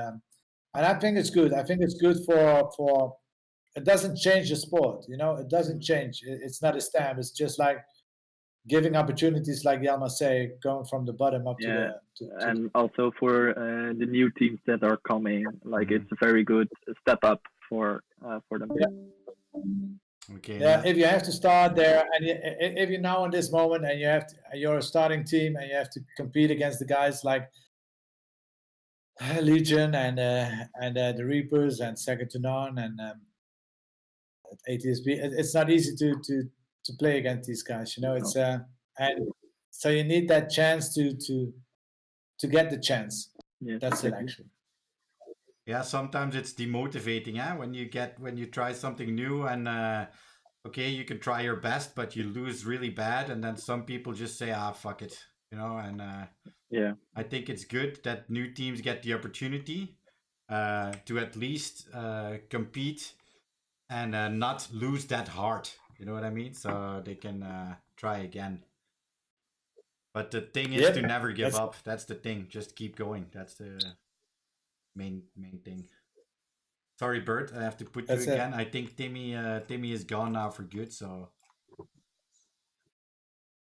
[SPEAKER 2] I think it's good. I think it's good for it doesn't change the sport, it doesn't change. It's not a stamp. It's just like giving opportunities, like Jelmer say, going from the bottom up to
[SPEAKER 4] and also for the new teams that are coming, like it's a very good step up for them.
[SPEAKER 1] Okay.
[SPEAKER 2] Yeah, if you have to start there, and if you're now in this moment and you're a starting team and you have to compete against the guys like Legion and the Reapers and Second to None and ATSB, it's not easy to play against these guys. It's and so you need that chance to get the chance.
[SPEAKER 4] Yeah,
[SPEAKER 2] that's it actually.
[SPEAKER 1] Yeah, sometimes it's demotivating, when you try something new and okay, you can try your best, but you lose really bad, and then some people just say, fuck it, and
[SPEAKER 4] yeah,
[SPEAKER 1] I think it's good that new teams get the opportunity to at least compete and not lose that heart, you know what I mean? So they can try again. But the thing is to never give up. That's the thing. Just keep going. That's the main thing. Sorry, Bert, I have to put you again. I think Timmy is gone now for good. So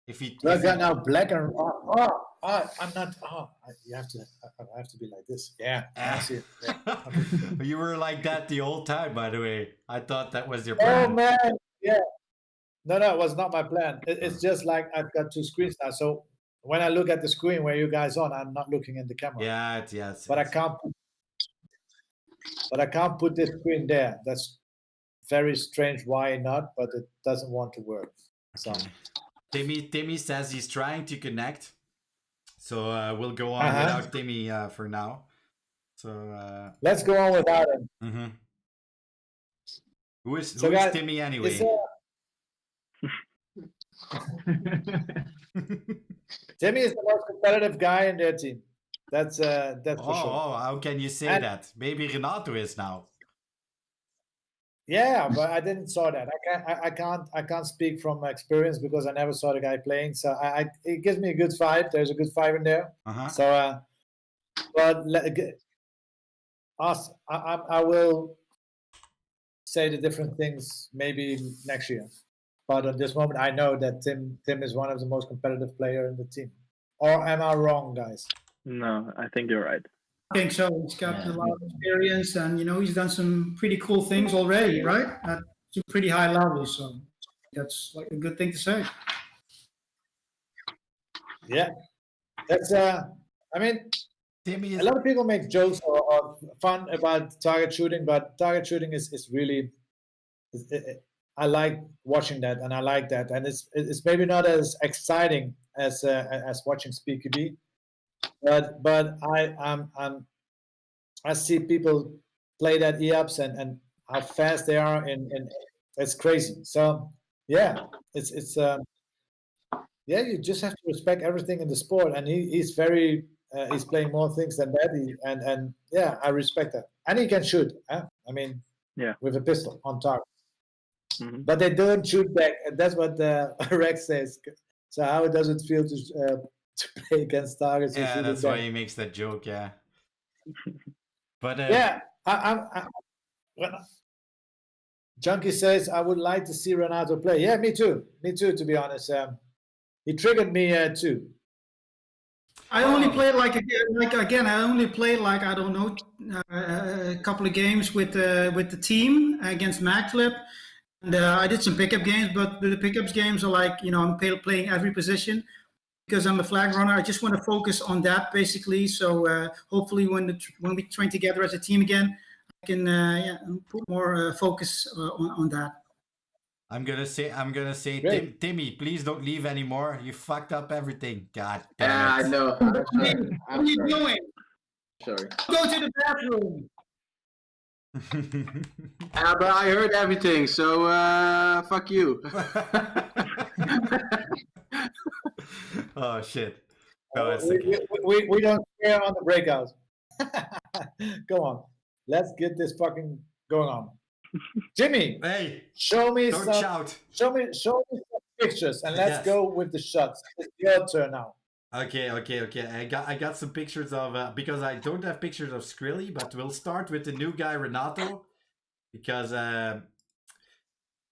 [SPEAKER 1] if he
[SPEAKER 2] now black and I'm not. I have to be like this. Yeah, I see it. Yeah. Okay.
[SPEAKER 1] You were like that the whole time, by the way. I thought that was your plan.
[SPEAKER 2] Oh man, yeah. No, it was not my plan. It's just like I've got two screens now. So when I look at the screen where you guys on, I'm not looking in the camera.
[SPEAKER 1] Yeah,
[SPEAKER 2] But I can't. But I can't put this screen there. That's very strange. Why not? But it doesn't want to work. So
[SPEAKER 1] Timmy says he's trying to connect. So we'll go on without Timmy for now. So
[SPEAKER 2] let's go on without him.
[SPEAKER 1] Mm-hmm. Who is Timmy anyway?
[SPEAKER 2] Timmy is the most competitive guy in their team. That's for sure.
[SPEAKER 1] Oh, how can you say that? Maybe Renato is now.
[SPEAKER 2] Yeah, but I didn't saw that. I can't speak from experience because I never saw the guy playing. So it gives me a good vibe. There's a good vibe in there. So, but I will say the different things maybe next year. But at this moment, I know that Tim is one of the most competitive players in the team. Or am I wrong, guys?
[SPEAKER 4] No, I think you're right.
[SPEAKER 8] I think so. He's got a lot of experience, and he's done some pretty cool things already, right? At a pretty high level, so that's like a good thing to say.
[SPEAKER 2] Yeah, that's I mean, a lot of people make jokes or fun about target shooting, but target shooting is really. I like watching that, and I like that, and it's maybe not as exciting as watching SpeedQB. But I see people play that e-ups and how fast they are and it's crazy. So yeah, it's you just have to respect everything in the sport, and he's very he's playing more things than that, and yeah, I respect that, and he can shoot. I mean, with a pistol on target.
[SPEAKER 4] Mm-hmm.
[SPEAKER 2] But they don't shoot back, and that's what Rex says. So how does it feel to play against targets?
[SPEAKER 1] Yeah, that's why he makes that joke. Yeah, but
[SPEAKER 2] yeah, Junkie says I would like to see Renato play. Yeah, me too. To be honest, he triggered me too.
[SPEAKER 8] I only played I only played I don't know a couple of games with the team against MagFlip. And I did some pickup games, but the pickups games are like, I'm playing every position because I'm a flag runner. I just want to focus on that basically. So hopefully when we train together as a team again, I can put more focus on that.
[SPEAKER 1] I'm gonna say,
[SPEAKER 2] Great.
[SPEAKER 1] Timmy, please don't leave anymore. You fucked up everything. God damn
[SPEAKER 3] Yeah,
[SPEAKER 1] it.
[SPEAKER 3] I know.
[SPEAKER 8] What are you doing?
[SPEAKER 3] Sorry.
[SPEAKER 8] Go to the bathroom.
[SPEAKER 3] But I heard everything, so fuck you.
[SPEAKER 1] Oh shit. No, it's okay.
[SPEAKER 2] We don't care on the breakout. Go on. Let's get this fucking going on. Jimmy,
[SPEAKER 1] Hey,
[SPEAKER 2] show me
[SPEAKER 1] don't
[SPEAKER 2] some
[SPEAKER 1] shout.
[SPEAKER 2] show me some pictures and let's
[SPEAKER 1] Yes.
[SPEAKER 2] go with the shots. It's your turn now.
[SPEAKER 1] Okay. I got some pictures of because I don't have pictures of Skrilly, but we'll start with the new guy Renato because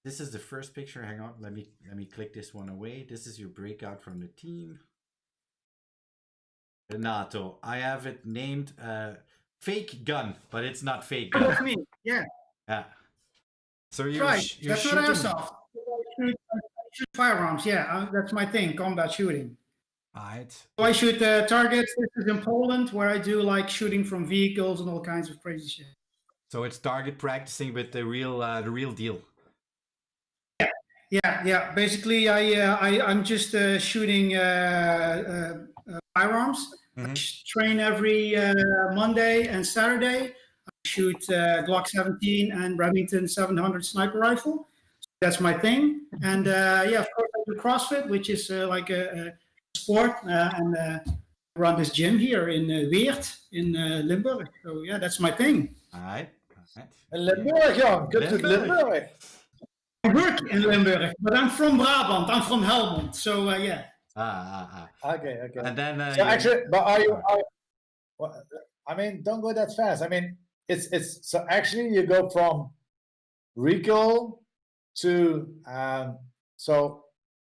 [SPEAKER 1] this is the first picture. Hang on, let me click this one away. This is your breakout from the team. Renato, I have it named Fake Gun, but it's not Fake Gun.
[SPEAKER 8] That's me. Yeah.
[SPEAKER 1] Yeah. So
[SPEAKER 8] That's
[SPEAKER 1] you're
[SPEAKER 8] right.
[SPEAKER 1] you're
[SPEAKER 8] That's
[SPEAKER 1] shooting.
[SPEAKER 8] not airsoft. I shoot firearms. Yeah, that's my thing. Combat shooting.
[SPEAKER 1] Alright.
[SPEAKER 8] So I shoot targets. This is in Poland, where I do like shooting from vehicles and all kinds of crazy shit.
[SPEAKER 1] So it's target practicing with the real deal.
[SPEAKER 8] Yeah. Basically, I'm just shooting firearms.
[SPEAKER 1] Mhm.
[SPEAKER 8] I train every Monday and Saturday. I shoot Glock 17 and Remington 700 sniper rifle. That's my thing. And of course, I do CrossFit, which is like a sport, and run this gym here in Weert in Limburg. So yeah, that's my thing.
[SPEAKER 1] Alright.
[SPEAKER 2] Limburg, Jan. Good to
[SPEAKER 1] Limburg.
[SPEAKER 2] Limburg.
[SPEAKER 8] I work in Limburg, but I'm from Brabant. I'm from Helmond. So yeah.
[SPEAKER 2] Okay.
[SPEAKER 1] And then
[SPEAKER 2] So actually, but well, I mean, don't go that fast. I mean, it's so actually you go from recoil to so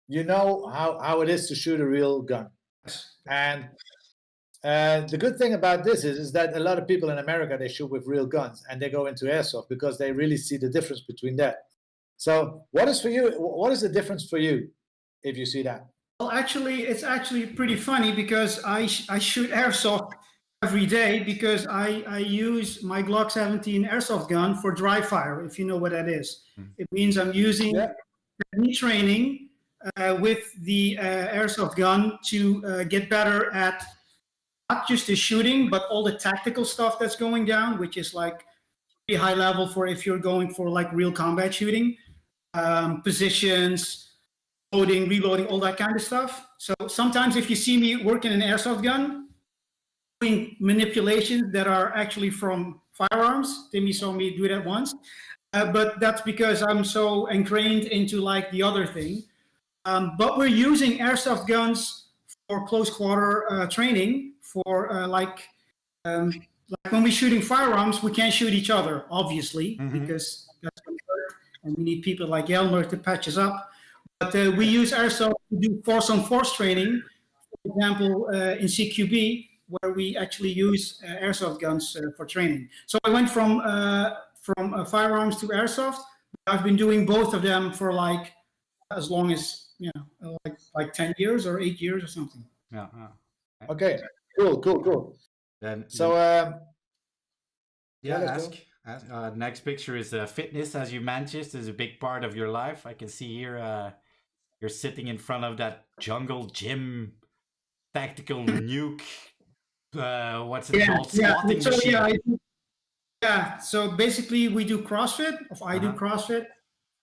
[SPEAKER 2] you know how it is to shoot a real gun. And the good thing about this is that a lot of people in America, they shoot with real guns and they go into airsoft because they really see the difference between that. So what is the difference for you if you see that?
[SPEAKER 8] Well, actually, it's actually pretty funny because I shoot airsoft every day because I use my Glock 17 airsoft gun for dry fire, if you know what that is. It means I'm using training with the airsoft gun to get better at not just the shooting, but all the tactical stuff that's going down, which is like pretty high level for if you're going for like real combat shooting, positions, loading, reloading, all that kind of stuff. So sometimes if you see me working an airsoft gun, doing manipulations that are actually from firearms, Timmy saw me do that once, but that's because I'm so ingrained into like the other thing. But we're using airsoft guns for close quarter training for like when we're shooting firearms, we can't shoot each other, obviously, because that's going to hurt, and we need people like Jelmer to patch us up. But we use airsoft to do force-on-force training, for example, in CQB, where we actually use airsoft guns for training. So I went from firearms to airsoft. I've been doing both of them for like as long as like 10 years or 8 years or something.
[SPEAKER 1] Yeah.
[SPEAKER 2] Okay. Cool.
[SPEAKER 1] Then
[SPEAKER 2] So
[SPEAKER 1] ask. Next picture is fitness, as you mentioned, is a big part of your life. I can see here you're sitting in front of that jungle gym tactical nuke. What's it called? Squatting machine.
[SPEAKER 8] So basically we do CrossFit. I do CrossFit.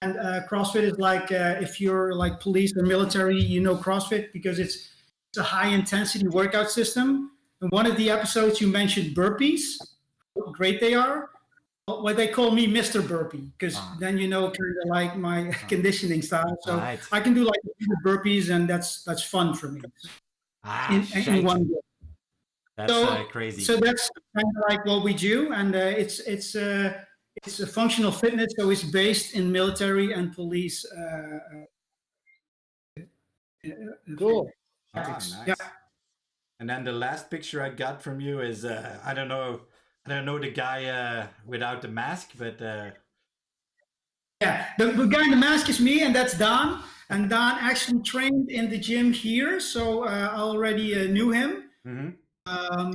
[SPEAKER 8] And CrossFit is like if you're like police or military, you know CrossFit because it's a high intensity workout system. In one of the episodes you mentioned burpees, how great they are. Well, they call me Mr. Burpee because then you know kind of like my conditioning style. So I can do like burpees and that's fun for me. In one day.
[SPEAKER 1] That's crazy.
[SPEAKER 8] So that's kind of like what we do, and it's a functional fitness, so it's based in military and police.
[SPEAKER 2] Cool.
[SPEAKER 1] Nice.
[SPEAKER 8] Yeah.
[SPEAKER 1] And then the last picture I got from you is I don't know the guy without the mask, but
[SPEAKER 8] Yeah, the guy in the mask is me, and that's Don. And Don actually trained in the gym here, so I already knew him.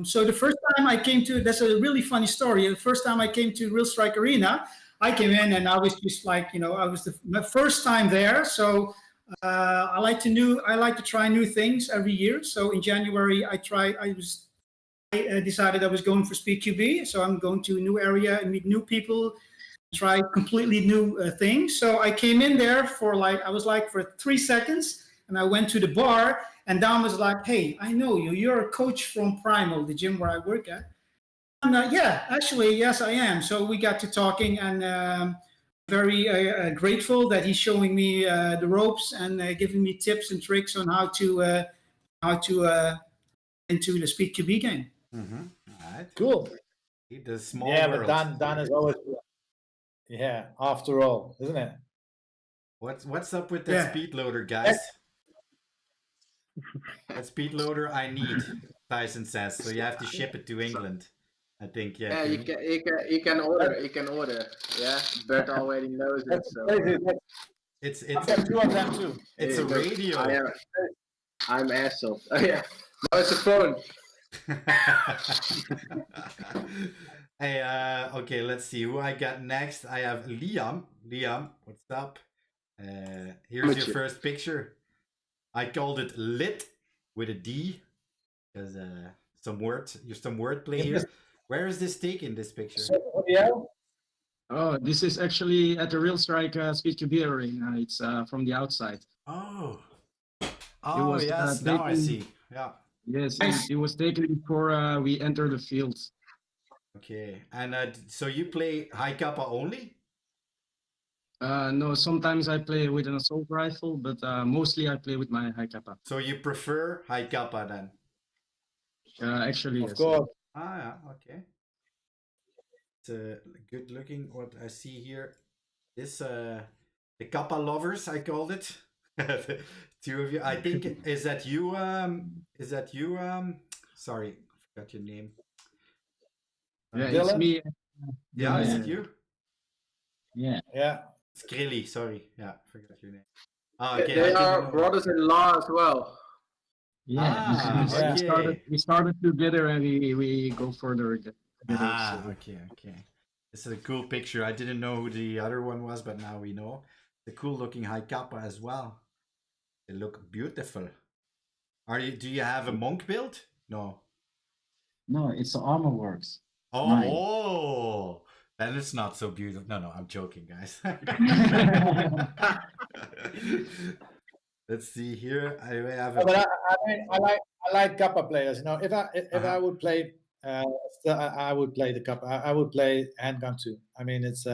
[SPEAKER 8] So the first time I came to, that's a really funny story. The first time I came to Real Strike Arena, I came in and I was just like, I was my first time there. So I like to try new things every year. So in January, I decided I was going for Speed QB. So I'm going to a new area and meet new people, try completely new things. So I came in there for for 3 seconds, and I went to the bar, and Don was like, "Hey, I know you. You're a coach from Primal, the gym where I work at." I'm like, "Yeah, actually, yes, I am." So we got to talking, and very grateful that he's showing me the ropes and giving me tips and tricks on how to into the Speed QB game.
[SPEAKER 1] All right.
[SPEAKER 2] Cool.
[SPEAKER 1] The small
[SPEAKER 2] Yeah,
[SPEAKER 1] world.
[SPEAKER 2] but Dan is always. Yeah, after all, isn't it?
[SPEAKER 1] What's up with that speed loader, guys? That speed loader I need, Tyson says. So you have to ship it to England, I think. Yeah.
[SPEAKER 3] Yeah, you can order. You can order. Yeah, Bert already knows it.
[SPEAKER 2] That's
[SPEAKER 3] So
[SPEAKER 2] crazy.
[SPEAKER 1] It's
[SPEAKER 2] I've got 2 of them too.
[SPEAKER 1] it's a radio.
[SPEAKER 3] I'm asshole. Oh yeah, no, it's a phone.
[SPEAKER 1] Hey, okay, let's see who I got next. I have Liam. Liam, what's up? Here's your first picture. I called it lit with a D because some wordplay here. Where is this taken, this picture?
[SPEAKER 2] Yeah.
[SPEAKER 5] Oh, this is actually at the Real Strike Speed QB Arena. It's from the outside.
[SPEAKER 1] Oh.
[SPEAKER 5] It
[SPEAKER 1] Oh,
[SPEAKER 5] was,
[SPEAKER 1] yes, now I see. Yeah.
[SPEAKER 5] Yes, it was taken before we entered the field.
[SPEAKER 1] Okay, and so you play high kappa only?
[SPEAKER 5] No, sometimes I play with an assault rifle, but mostly I play with my high kappa.
[SPEAKER 1] So you prefer high kappa then?
[SPEAKER 5] Actually,
[SPEAKER 2] Of
[SPEAKER 5] yes.
[SPEAKER 2] course.
[SPEAKER 1] Ah, yeah, okay. It's good looking what I see here. This the kappa lovers, I called it. The 2 of you. I think is that you? Sorry, I forgot your name.
[SPEAKER 5] Yeah, it's me.
[SPEAKER 1] Yeah, is it you?
[SPEAKER 6] Yeah.
[SPEAKER 2] Yeah.
[SPEAKER 1] Skrilly, sorry. Yeah, forgot your name.
[SPEAKER 3] They are brothers-in-law as well.
[SPEAKER 6] Yeah.
[SPEAKER 5] We started together and we go further together.
[SPEAKER 1] Okay. This is a cool picture. I didn't know who the other one was, but now we know. The cool looking high kappa as well. They look beautiful. Do you have a monk build? No.
[SPEAKER 6] No, it's the Armor Works.
[SPEAKER 1] Oh, then it's not so beautiful. No, I'm joking, guys. Let's see here. I have.
[SPEAKER 2] But I like kappa players. If I would play, I would play the kappa. I would play handgun too. I mean, it's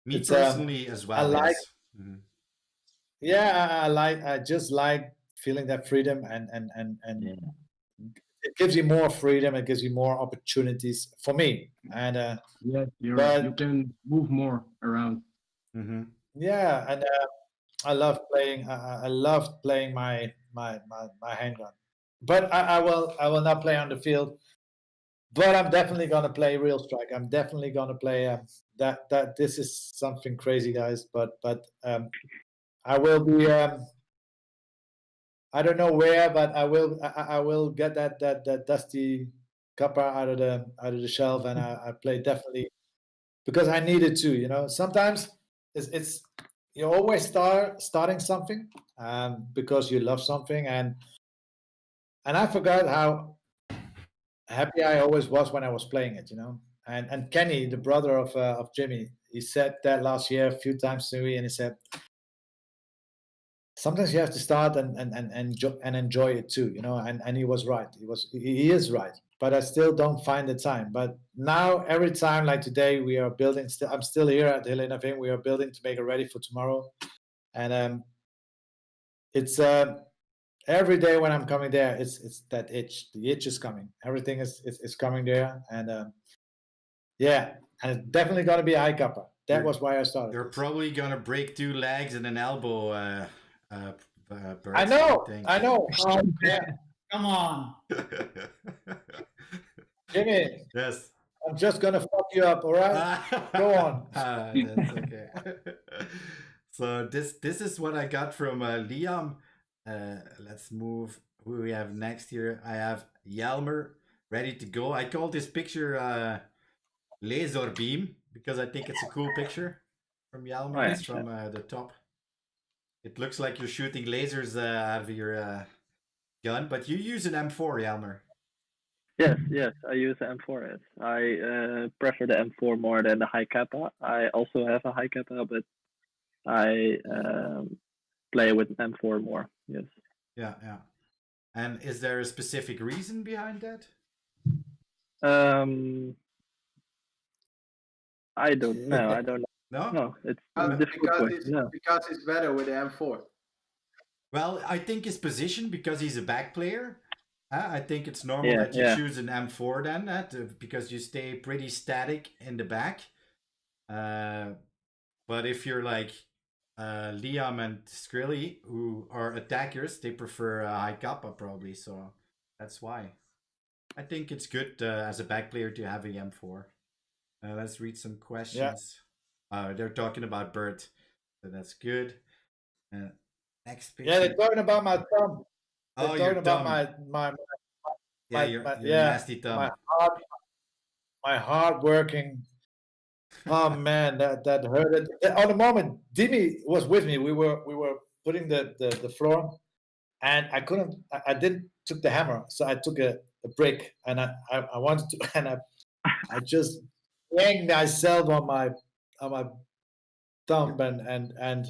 [SPEAKER 1] me personally as well.
[SPEAKER 2] I like.
[SPEAKER 1] Yes. Mm-hmm.
[SPEAKER 2] Yeah, I just like feeling that freedom and it gives you more freedom. It gives you more opportunities for me. And
[SPEAKER 5] you can move more around.
[SPEAKER 1] Mm-hmm.
[SPEAKER 2] Yeah, and I love playing. I love playing my handgun, but I will not play on the field. But I'm definitely gonna play Real Strike. I'm definitely gonna play that. This is something crazy, guys. But I will be. I don't know where, but I will get that dusty copper out of the shelf, and I play definitely because I need it too. Sometimes it's you always starting something because you love something, and I forgot how happy I always was when I was playing it. And Kenny, the brother of Jimmy, he said that last year a few times to me, and he said, sometimes you have to start and enjoy it too, and he was right. He is right, but I still don't find the time. But now every time, like today, we are building. I'm still here at Hill Innovation. We are building to make it ready for tomorrow, and it's every day when I'm coming there, it's that itch. The itch is coming. Everything is coming there, and yeah, and it's definitely gonna be a high kappa. That was why I started.
[SPEAKER 1] You're probably gonna break 2 legs and an elbow. Bert,
[SPEAKER 2] I know.
[SPEAKER 8] Yeah. Come on,
[SPEAKER 2] Jimmy.
[SPEAKER 1] Yes.
[SPEAKER 2] I'm just gonna fuck you up. All right. Go on.
[SPEAKER 1] That's okay. So this is what I got from Liam. Let's move. Who we have next here? I have Yelmer ready to go. I call this picture laser beam because I think it's a cool picture from Yelmer.
[SPEAKER 4] Oh, yeah.
[SPEAKER 1] It's from the top. It looks like you're shooting lasers out of your gun, but you use an M4, Yelmer.
[SPEAKER 4] Yes, I use the M4S. I prefer the M4 more than the high kappa. I also have a high kappa, but I play with M4 more. Yes.
[SPEAKER 1] Yeah. And is there a specific reason behind that?
[SPEAKER 4] I don't know. I don't
[SPEAKER 1] No?
[SPEAKER 4] know. It's a difficult question. No.
[SPEAKER 3] Because it's better with the M4.
[SPEAKER 1] Well, I think his position, because he's a back player, I think it's normal that you choose an M4 then, because you stay pretty static in the back. But if you're like Liam and Skrilly, who are attackers, they prefer high kappa probably, so that's why. I think it's good as a back player to have a M4. Let's read some questions. They're talking about Bert, so that's good. Next picture.
[SPEAKER 2] Yeah, they're talking about my thumb. They're
[SPEAKER 1] Oh,
[SPEAKER 2] talking
[SPEAKER 1] your
[SPEAKER 2] about
[SPEAKER 1] thumb. Your
[SPEAKER 2] yeah,
[SPEAKER 1] nasty thumb.
[SPEAKER 2] my hard working. Oh man, that hurt it. On the moment, Dimi was with me. We were putting the floor, and I didn't took the hammer, so I took a brick, and I wanted to, and I just banged myself on my thumb, and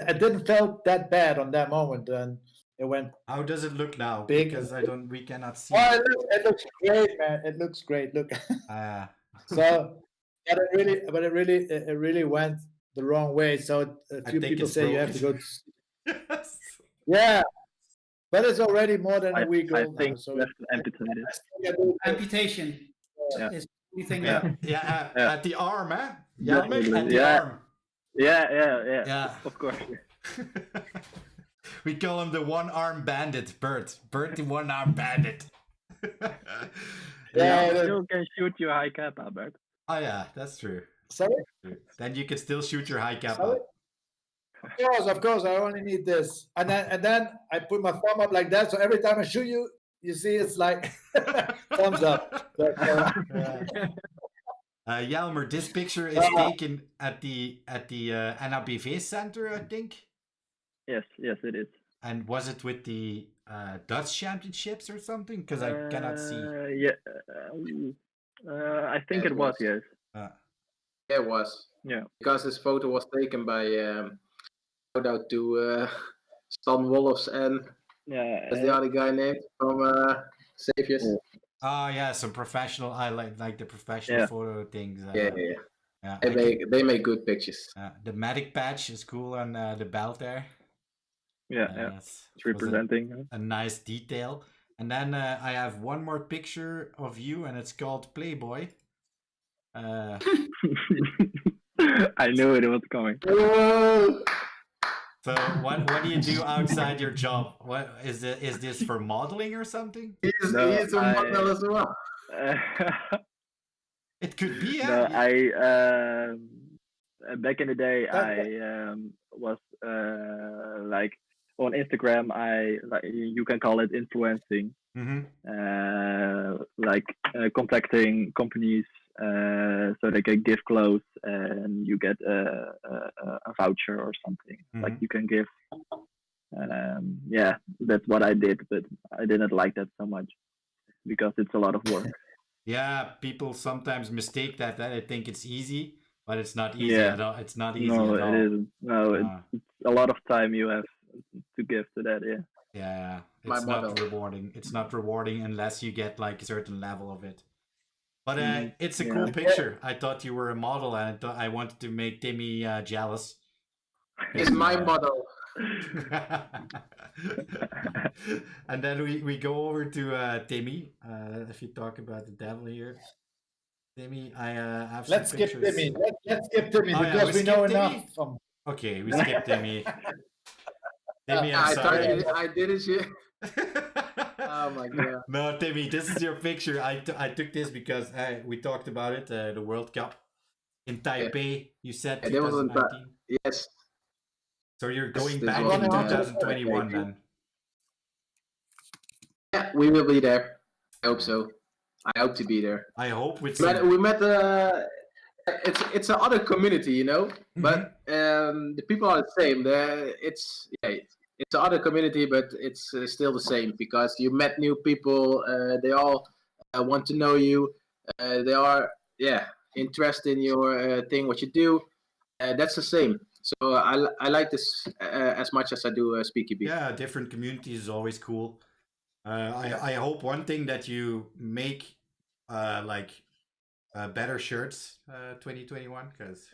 [SPEAKER 2] I didn't felt that bad on that moment, and it went.
[SPEAKER 1] How does it look now?
[SPEAKER 2] Big.
[SPEAKER 1] Because we cannot see.
[SPEAKER 2] Oh, it looks great, man. It looks great. Look. So, but it really went the wrong way. So a few people say you have to go.
[SPEAKER 1] Yes.
[SPEAKER 2] Yeah, but it's already more than a week
[SPEAKER 4] I
[SPEAKER 2] old
[SPEAKER 4] think
[SPEAKER 2] now. So
[SPEAKER 4] left amputated.
[SPEAKER 8] Amputation.
[SPEAKER 4] Yeah.
[SPEAKER 8] Is the thing
[SPEAKER 1] Yeah,
[SPEAKER 8] that
[SPEAKER 1] at the arm, eh? Yeah, at the
[SPEAKER 4] Yeah.
[SPEAKER 1] arm.
[SPEAKER 4] Yeah. Of course.
[SPEAKER 1] We call him the one-arm bandit, Bert. Bert, the one-arm bandit.
[SPEAKER 2] Yeah,
[SPEAKER 4] You still can shoot your high kappa, Bert.
[SPEAKER 1] Oh yeah, that's true.
[SPEAKER 2] Sorry?
[SPEAKER 1] Then you can still shoot your high kappa.
[SPEAKER 2] Of course. I only need this, and then I put my thumb up like that. So every time I shoot you, you see it's like thumbs up. But,
[SPEAKER 1] Jelmer, this picture is taken at the NABV center, I think.
[SPEAKER 4] Yes, it is.
[SPEAKER 1] And was it with the Dutch championships or something? Because I cannot see.
[SPEAKER 4] I think it was, yes.
[SPEAKER 3] Yeah, it was.
[SPEAKER 4] Yeah.
[SPEAKER 3] Because this photo was taken by shout out to Stan Wolfs and what's the other guy named from Saviors.
[SPEAKER 1] Oh yeah, some professional. I like the professional photo things.
[SPEAKER 3] Yeah. They make good pictures.
[SPEAKER 1] The medic patch is cool on the belt there.
[SPEAKER 4] Yeah. It's representing
[SPEAKER 1] a nice detail. And then I have one more picture of you, and it's called Playboy.
[SPEAKER 4] I knew it was coming.
[SPEAKER 1] So what do you do outside your job? What is this for modeling or something?
[SPEAKER 3] He's a model as well.
[SPEAKER 1] It could be.
[SPEAKER 4] No, I back in the day I was like on Instagram. You can call it influencing. Like contacting companies so they can give clothes and you get a voucher or something like you can give. That's what I did, but I didn't like that so much because it's a lot of work.
[SPEAKER 1] Yeah, people sometimes mistake that they think it's easy, but it's not easy at all. It's not easy at all.
[SPEAKER 4] It isn't. No, it's a lot of time you have to give to that.
[SPEAKER 1] Yeah, it's not rewarding. It's not rewarding unless you get like a certain level of it. But it's a cool picture. I thought you were a model, and I wanted to make Timmy jealous.
[SPEAKER 3] It's my model.
[SPEAKER 1] And then we go over to Timmy. If you talk about the devil here, Timmy, I have.
[SPEAKER 2] Let's skip Timmy. Let's skip Timmy because we know enough.
[SPEAKER 1] Okay, we skip Timmy. Timmy, I'm sorry.
[SPEAKER 3] I did it. Oh my god.
[SPEAKER 1] No, Timmy, this is your picture. I took this because we talked about it, the World Cup in Taipei. You said
[SPEAKER 3] Yeah, that was on
[SPEAKER 1] 2019.
[SPEAKER 3] Yes.
[SPEAKER 1] So you're going
[SPEAKER 3] this
[SPEAKER 1] back
[SPEAKER 3] was
[SPEAKER 1] in
[SPEAKER 3] in,
[SPEAKER 1] 2021 then.
[SPEAKER 3] Yeah, we will be there. I hope so. I hope to be there.
[SPEAKER 1] I hope with
[SPEAKER 3] But
[SPEAKER 1] some...
[SPEAKER 3] we met. It's another community, you know. But the people are the same. It's another community, but it's still the same because you met new people. They all want to know you. They are interested in your thing, what you do. That's the same. So I like this as much as I do Speaky B.
[SPEAKER 1] Yeah, different communities is always cool. I hope one thing that you make better shirts 2021 because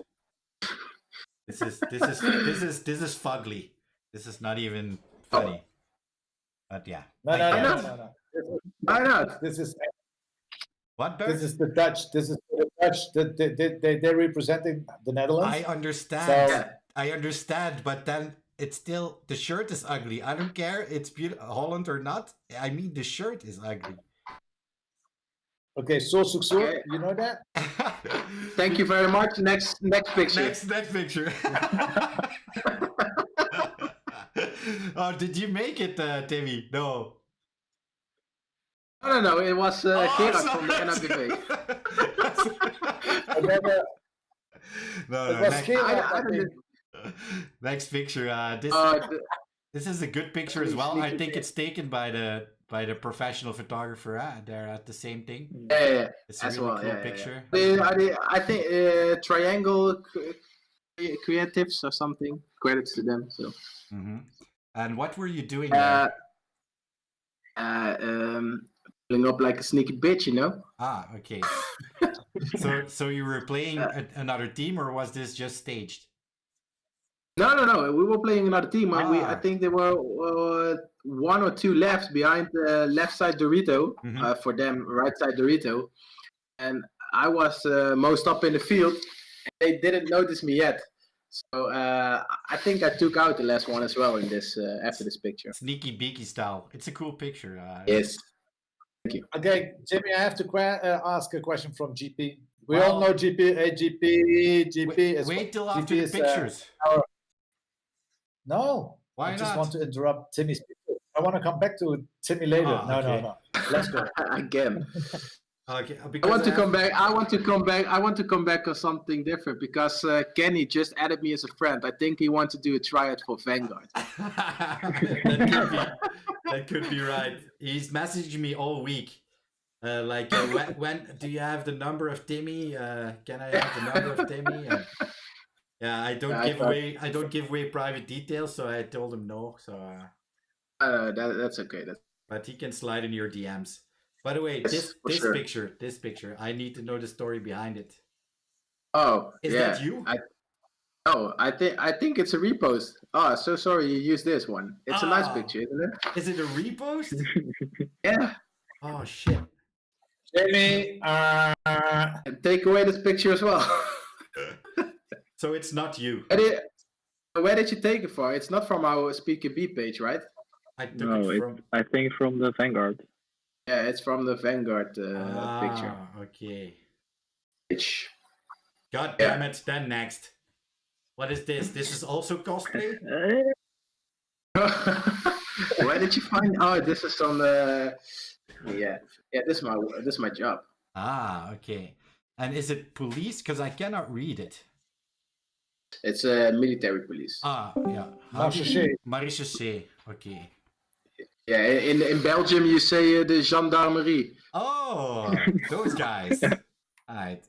[SPEAKER 1] this is fugly. This is not even funny. But yeah.
[SPEAKER 2] No.
[SPEAKER 3] Why not?
[SPEAKER 2] This is
[SPEAKER 1] What, Bert?
[SPEAKER 2] This is the Dutch. This is the Dutch. They're representing the Netherlands.
[SPEAKER 1] I understand.
[SPEAKER 2] So,
[SPEAKER 1] I understand, but then it's still, the shirt is ugly. I don't care. It's beautiful, Holland or not. I mean, the shirt is ugly.
[SPEAKER 2] okay, so successful. You know that?
[SPEAKER 3] Thank you very much. Next picture.
[SPEAKER 1] Next picture. Oh, did you make it, Timmy? No.
[SPEAKER 3] No. It was Gerard from the
[SPEAKER 1] sorry.
[SPEAKER 3] NRBV.
[SPEAKER 1] No,
[SPEAKER 2] It was
[SPEAKER 1] next,
[SPEAKER 2] Gerard,
[SPEAKER 3] I
[SPEAKER 2] I think.
[SPEAKER 1] next picture. This is a good picture as well. I think it's taken by the professional photographer. They're at the same thing.
[SPEAKER 3] Yeah,
[SPEAKER 1] It's a
[SPEAKER 3] as
[SPEAKER 1] really
[SPEAKER 3] well.
[SPEAKER 1] cool
[SPEAKER 3] Yeah.
[SPEAKER 1] picture.
[SPEAKER 3] I think Triangle Creatives or something. Credits to them. So.
[SPEAKER 1] And what were you doing there?
[SPEAKER 3] Pulling up like a sneaky bitch, you know.
[SPEAKER 1] Ah, okay. So you were playing another team, or was this just staged?
[SPEAKER 3] No. We were playing another team. And I
[SPEAKER 1] Ah.
[SPEAKER 3] think there were one or two left behind the left side Dorito. For them, right side Dorito. And I was most up in the field. And they didn't notice me yet. So I think I took out the last one as well in this after this picture.
[SPEAKER 1] Sneaky beaky style. It's a cool picture.
[SPEAKER 3] Yes. Thank you.
[SPEAKER 2] Okay, Jimmy, I have to ask a question from GP. We all know GP. Hey, GP is.
[SPEAKER 1] Wait till
[SPEAKER 2] GP
[SPEAKER 1] after the
[SPEAKER 2] is,
[SPEAKER 1] pictures.
[SPEAKER 2] No.
[SPEAKER 1] Why
[SPEAKER 2] I just
[SPEAKER 1] not?
[SPEAKER 2] want to interrupt Timmy's picture. I want to come back to Timmy later.
[SPEAKER 1] Okay.
[SPEAKER 2] No. Let's go.
[SPEAKER 3] Again.
[SPEAKER 1] Okay,
[SPEAKER 3] I want to come back. I want to come back on something different because Kenny just added me as a friend. I think he wants to do a tryout for Vanguard.
[SPEAKER 1] That could be right. He's messaging me all week. When do you have the number of Timmy? Can I have the number of Timmy? And, yeah, I don't give away private details, so I told him no. So
[SPEAKER 3] that's okay.
[SPEAKER 1] but he can slide in your DMs. By the way,
[SPEAKER 3] Yes,
[SPEAKER 1] this picture, I need to know the story behind it.
[SPEAKER 3] Oh,
[SPEAKER 1] Is
[SPEAKER 3] yeah.
[SPEAKER 1] that you?
[SPEAKER 3] I think it's a repost. Oh, so sorry you used this one. It's a nice
[SPEAKER 1] Oh.
[SPEAKER 3] picture, isn't it?
[SPEAKER 1] Is it a repost?
[SPEAKER 3] Yeah.
[SPEAKER 1] Oh shit.
[SPEAKER 2] Jamie,
[SPEAKER 3] And take away this picture as well.
[SPEAKER 1] So it's not you.
[SPEAKER 3] Where did you take it from? It's not from our Speaker B page, right?
[SPEAKER 1] I took
[SPEAKER 4] No,
[SPEAKER 1] it from.
[SPEAKER 4] I think from the Vanguard.
[SPEAKER 3] Yeah, it's from the Vanguard picture.
[SPEAKER 1] Okay.
[SPEAKER 3] Page.
[SPEAKER 1] God damn it. Then next. What is this? This is also cosplay?
[SPEAKER 3] Where did you find? Oh, this is on the. Yeah. This is my job.
[SPEAKER 1] Ah, okay. And is it police? Because I cannot read it.
[SPEAKER 3] It's a military police.
[SPEAKER 1] Ah, yeah.
[SPEAKER 2] Marechaussee.
[SPEAKER 1] Marechaussee. Okay.
[SPEAKER 3] Yeah, in Belgium you say the gendarmerie.
[SPEAKER 1] Oh, those guys. Alright.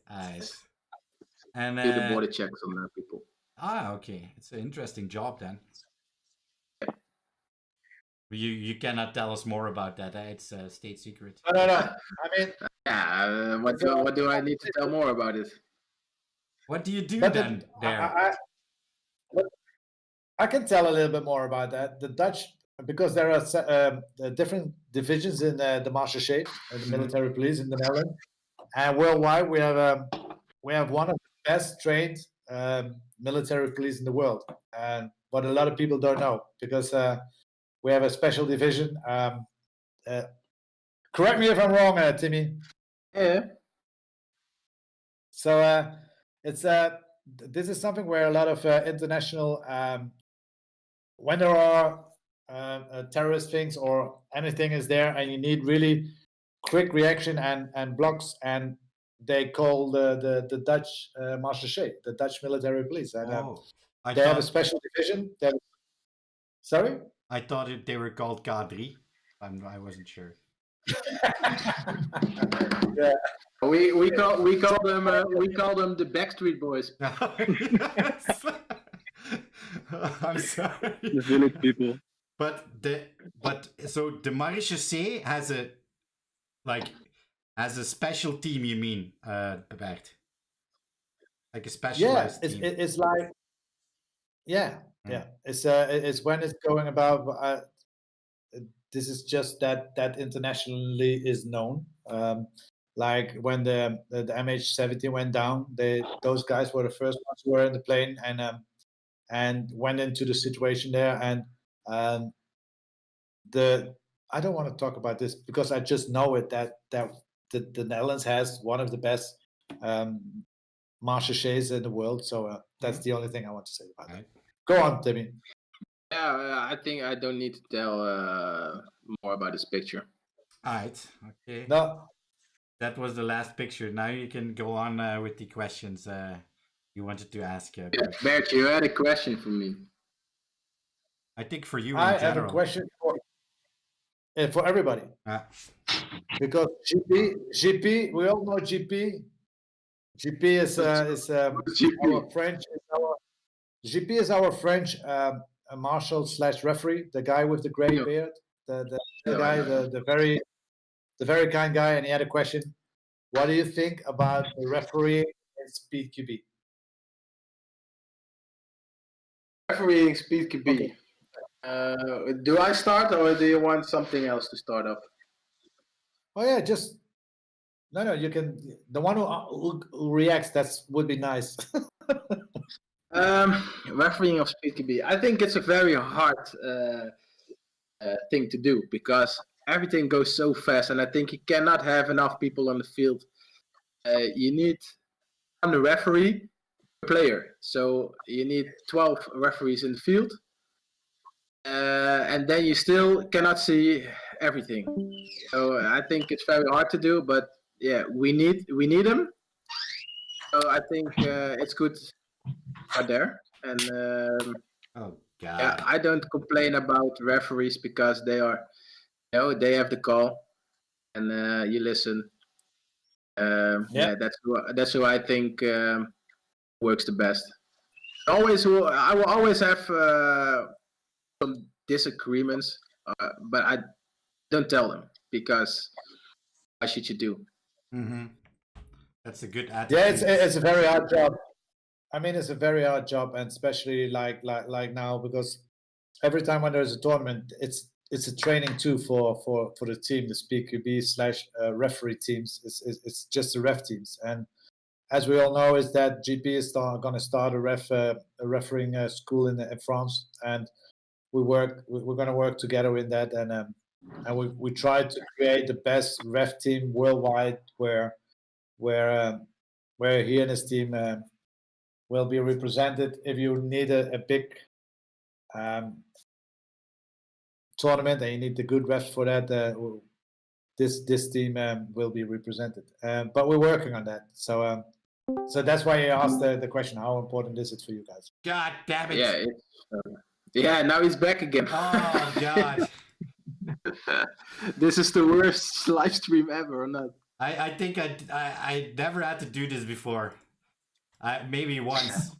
[SPEAKER 1] And
[SPEAKER 3] Do the border checks on people.
[SPEAKER 1] ah, okay. It's an interesting job then. You cannot tell us more about that. It's a state secret.
[SPEAKER 2] No. I mean,
[SPEAKER 3] Yeah. What do I need to tell more about it?
[SPEAKER 1] What do you do
[SPEAKER 2] but
[SPEAKER 1] then there?
[SPEAKER 2] I can tell a little bit more about that. The Dutch, because there are different divisions in the Marechaussee, the military police in the Netherlands, and worldwide we have one of the best trained military police in the world. And what a lot of people don't know, because we have a special division Correct me if I'm wrong, Timmy.
[SPEAKER 3] Yeah.
[SPEAKER 2] So it's this is something where a lot of international when there are terrorist things or anything is there, and you need really quick reaction and blocks, and they call the Dutch Marseillais, the Dutch military police, and they have a special division. Sorry,
[SPEAKER 1] I thought they were called K3. I wasn't sure.
[SPEAKER 2] Yeah.
[SPEAKER 3] We call them the Backstreet Boys.
[SPEAKER 1] Yes. I'm sorry.
[SPEAKER 4] The village people.
[SPEAKER 1] But so the Marseillais has a special team. You mean, Bert? Like a specialized team.
[SPEAKER 2] It's like yeah. It's when it's going about. This is just that internationally is known. Like when the MH17 went down, those guys were the first ones who were in the plane and went into the situation there. And I don't want to talk about this because I just know it that the Netherlands has one of the best Marseillais in the world. So that's the only thing I want to say about it. Go on, Timmy.
[SPEAKER 3] Yeah, I think I don't need to tell more about this picture.
[SPEAKER 1] All right. Okay.
[SPEAKER 2] No.
[SPEAKER 1] That was the last picture. Now you can go on with the questions you wanted to ask.
[SPEAKER 3] Bert, you had a question for me.
[SPEAKER 1] I think for you.
[SPEAKER 2] I have a question for everybody. Because GP, we all know GP. GP is our French. GP is our French marshal / referee, the guy with the gray beard, the guy, the very kind guy, and he had a question. What do you think about the refereeing in Speed QB?
[SPEAKER 3] Refereeing Speed QB. Okay. Do I start, or do you want something else to start up?
[SPEAKER 2] Oh yeah, just no. You can. The one who reacts, would be nice.
[SPEAKER 3] Refereeing of Speed QB. I think it's a very hard thing to do because everything goes so fast, and I think you cannot have enough people on the field. You need one referee per player, so you need 12 referees in the field, and then you still cannot see everything. So I think it's very hard to do, but yeah, we need them. So I think it's good out there, and
[SPEAKER 1] oh god,
[SPEAKER 3] yeah, I don't complain about referees because they are. They have the call, and you listen. Yeah, that's who I think works the best. I will always have some disagreements, but I don't tell them because why should you do?
[SPEAKER 1] Mm-hmm. That's a good attitude.
[SPEAKER 2] Yeah, it's a very hard job. I mean, it's a very hard job, and especially like now, because every time when there's a tournament, it's a training too for the team, the Speed QB / referee teams. It's just the ref teams, and as we all know, is that GP is going to start a refereeing school in France, and we're going to work together in that, and we try to create the best ref team worldwide, where he and his team will be represented. If you need a big tournament and you need the good refs for that, this team will be represented. But we're working on that. So that's why I asked the question: how important is it for you guys?
[SPEAKER 1] God damn it!
[SPEAKER 3] Yeah, now he's back again.
[SPEAKER 1] Oh god!
[SPEAKER 3] This is the worst live stream ever, or not?
[SPEAKER 1] I think I never had to do this before. Maybe once.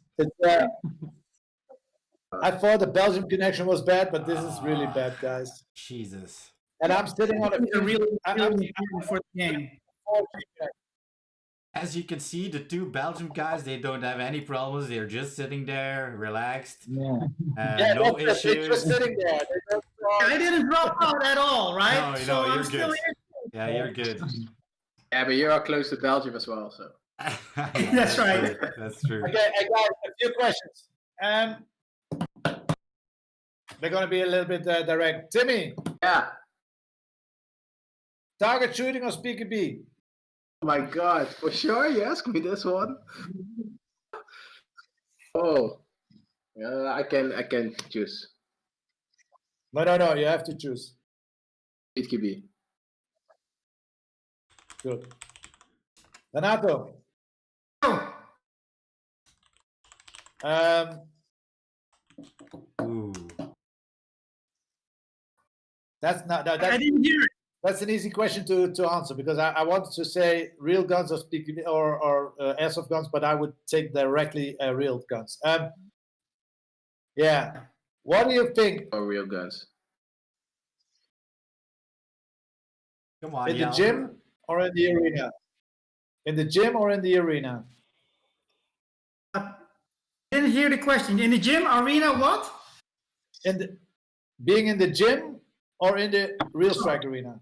[SPEAKER 2] I thought the Belgium connection was bad, but this is really bad, guys.
[SPEAKER 1] Jesus.
[SPEAKER 2] And I'm sitting on
[SPEAKER 8] a really for the game.
[SPEAKER 1] As you can see, the two Belgium guys, they don't have any problems. They're just sitting there, relaxed.
[SPEAKER 8] Yeah.
[SPEAKER 1] No issues.
[SPEAKER 2] They're just sitting there.
[SPEAKER 8] I didn't drop out at all, right?
[SPEAKER 1] No, you're good. Yeah, you're good.
[SPEAKER 3] Yeah, but you're close to Belgium as well, so.
[SPEAKER 8] That's right.
[SPEAKER 1] That's true.
[SPEAKER 2] Okay, I got a few questions. They're going to be a little bit direct. Timmy.
[SPEAKER 3] Yeah.
[SPEAKER 2] Target shooting or speaker B?
[SPEAKER 3] Oh my God, for sure, you ask me this one. Oh, I can choose.
[SPEAKER 2] No. You have to choose.
[SPEAKER 3] It could be.
[SPEAKER 2] Good. Renato.
[SPEAKER 1] Ooh.
[SPEAKER 2] That's not. No,
[SPEAKER 8] I
[SPEAKER 2] that's,
[SPEAKER 8] didn't hear it.
[SPEAKER 2] that's an easy question to answer because I wanted to say real guns or speaker or airsoft guns, but I would take directly real guns. Yeah. What do you think?
[SPEAKER 3] Or real guns.
[SPEAKER 1] Come on,
[SPEAKER 2] In the
[SPEAKER 1] Jan.
[SPEAKER 2] gym or in the arena? In the gym or in the arena?
[SPEAKER 8] Didn't hear the question. In the gym, arena, what?
[SPEAKER 2] Being in the gym or in the real strike arena?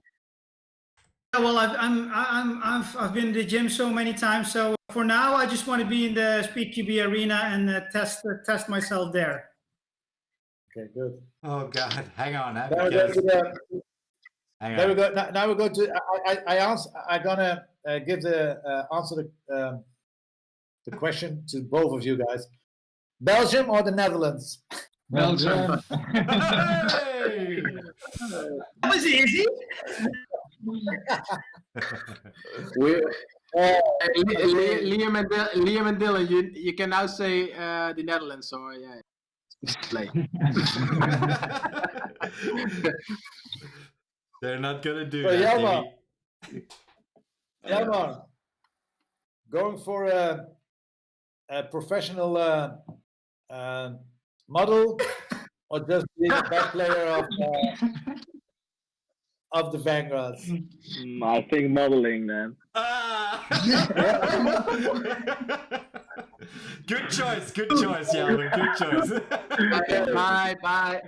[SPEAKER 8] Yeah, well, I've been in the gym so many times. So for now, I just want to be in the Speed QB arena and test myself there.
[SPEAKER 2] Okay, good.
[SPEAKER 1] Oh God, hang on.
[SPEAKER 2] There
[SPEAKER 1] Because, hang
[SPEAKER 2] we
[SPEAKER 1] on.
[SPEAKER 2] go. Now we go to. I'm gonna give the answer the question to both of you guys. Belgium or the Netherlands?
[SPEAKER 5] Belgium.
[SPEAKER 1] Hey!
[SPEAKER 8] That was easy.
[SPEAKER 3] Liam and Dylan, you can now say the Netherlands, so yeah. Play.
[SPEAKER 1] They're not gonna do
[SPEAKER 2] So,
[SPEAKER 1] that,
[SPEAKER 2] Jelmer.
[SPEAKER 1] Timmy.
[SPEAKER 2] Jelmer, going for a professional model or just being a back player of the Vanguard?
[SPEAKER 4] I think modeling, man.
[SPEAKER 1] Ah! Good choice, Jelmer. Good choice.
[SPEAKER 3] Bye.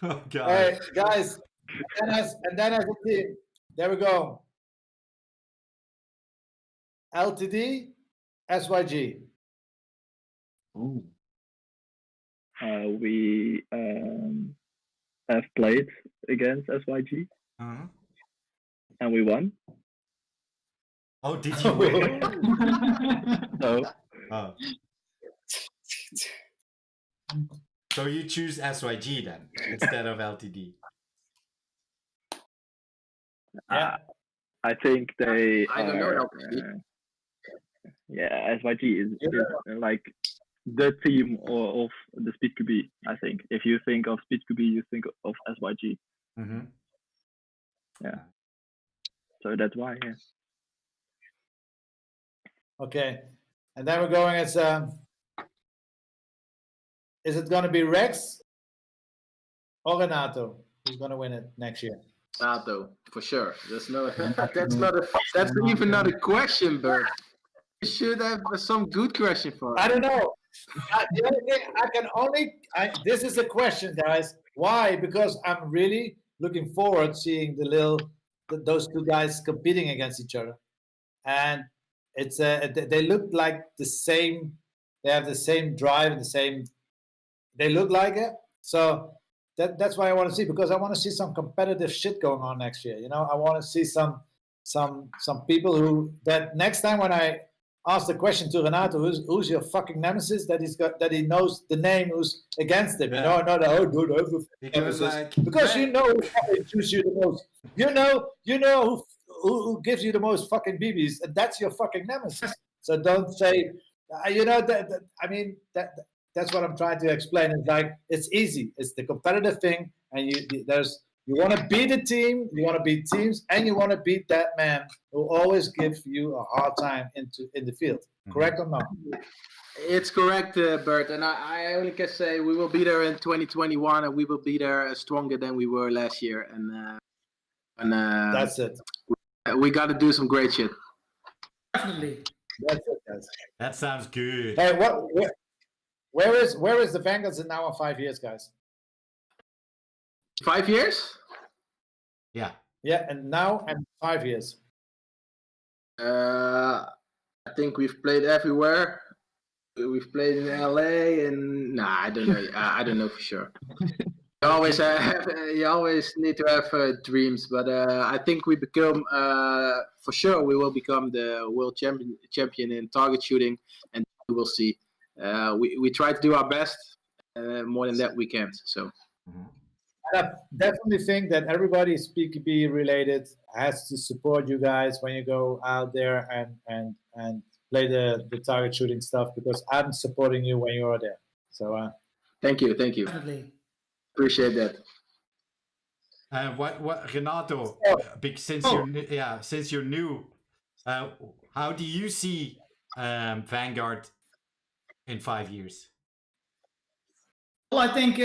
[SPEAKER 1] Oh God.
[SPEAKER 2] All right, guys, and then as a team, there we go. LTD, SYG.
[SPEAKER 5] Ooh.
[SPEAKER 4] We have played against SYG
[SPEAKER 1] Uh-huh.
[SPEAKER 4] and we won.
[SPEAKER 1] Oh, did you win?
[SPEAKER 4] So
[SPEAKER 1] Oh. So you choose SYG then instead of LTD.
[SPEAKER 2] Yeah.
[SPEAKER 4] I think they
[SPEAKER 3] I don't know
[SPEAKER 4] are.
[SPEAKER 3] LTD.
[SPEAKER 4] Yeah, SYG is like the team of the Speed QB. I think if you think of Speed QB, you think of SYG.
[SPEAKER 1] Mm-hmm.
[SPEAKER 4] Yeah. So that's why. Yeah.
[SPEAKER 2] Okay, and then we're going as is it going to be Rex or Renato? Who's going to win it next year?
[SPEAKER 3] Renato, for sure. That's even not a question, Bert. You should have some good question for us.
[SPEAKER 2] I don't know. The only thing I can only. This is a question, guys. Why? Because I'm really looking forward seeing those two guys competing against each other, and it's they look like the same. They have the same drive and the same. They look like it. So that's why I want to see, because I want to see some competitive shit going on next year. You know, I want to see some people who, that next time when I ask the question to Renato, who's your fucking nemesis, that he knows the name who's against him.
[SPEAKER 1] Yeah.
[SPEAKER 2] You know, not oh dude,
[SPEAKER 1] Because like
[SPEAKER 2] because you know who fucking chooses you the most. You know who gives you the most fucking BBs, and that's your fucking nemesis. So don't say, you know that. I mean that. That's what I'm trying to explain. It's like it's easy. It's the competitive thing, and you want to beat a team, you want to beat teams, and you want to beat that man who always gives you a hard time in the field. Mm-hmm. Correct or not?
[SPEAKER 3] It's correct, Bert. And I only can say we will be there in 2021, and we will be there stronger than we were last year. And
[SPEAKER 2] that's it.
[SPEAKER 3] We got to do some great shit.
[SPEAKER 8] Definitely.
[SPEAKER 2] That's it, guys.
[SPEAKER 1] That sounds good.
[SPEAKER 2] Hey, where is the Vanguards in now in 5 years, guys?
[SPEAKER 3] 5 years?
[SPEAKER 1] Yeah.
[SPEAKER 2] Yeah, and now and 5 years.
[SPEAKER 3] I think we've played everywhere. We've played in LA, and I don't know. I don't know for sure. You always need to have dreams, but I think we become for sure we will become the world champion in target shooting, and we will see. We try to do our best. More than that, we can't. So.
[SPEAKER 2] I definitely think that everybody PKB related has to support you guys when you go out there and play the target shooting stuff, because I'm supporting you when you're there. So
[SPEAKER 3] thank you.
[SPEAKER 8] Definitely.
[SPEAKER 3] Appreciate that.
[SPEAKER 1] What Renato? Since you're new, how do you see Vanguard in 5 years?
[SPEAKER 8] Well, I think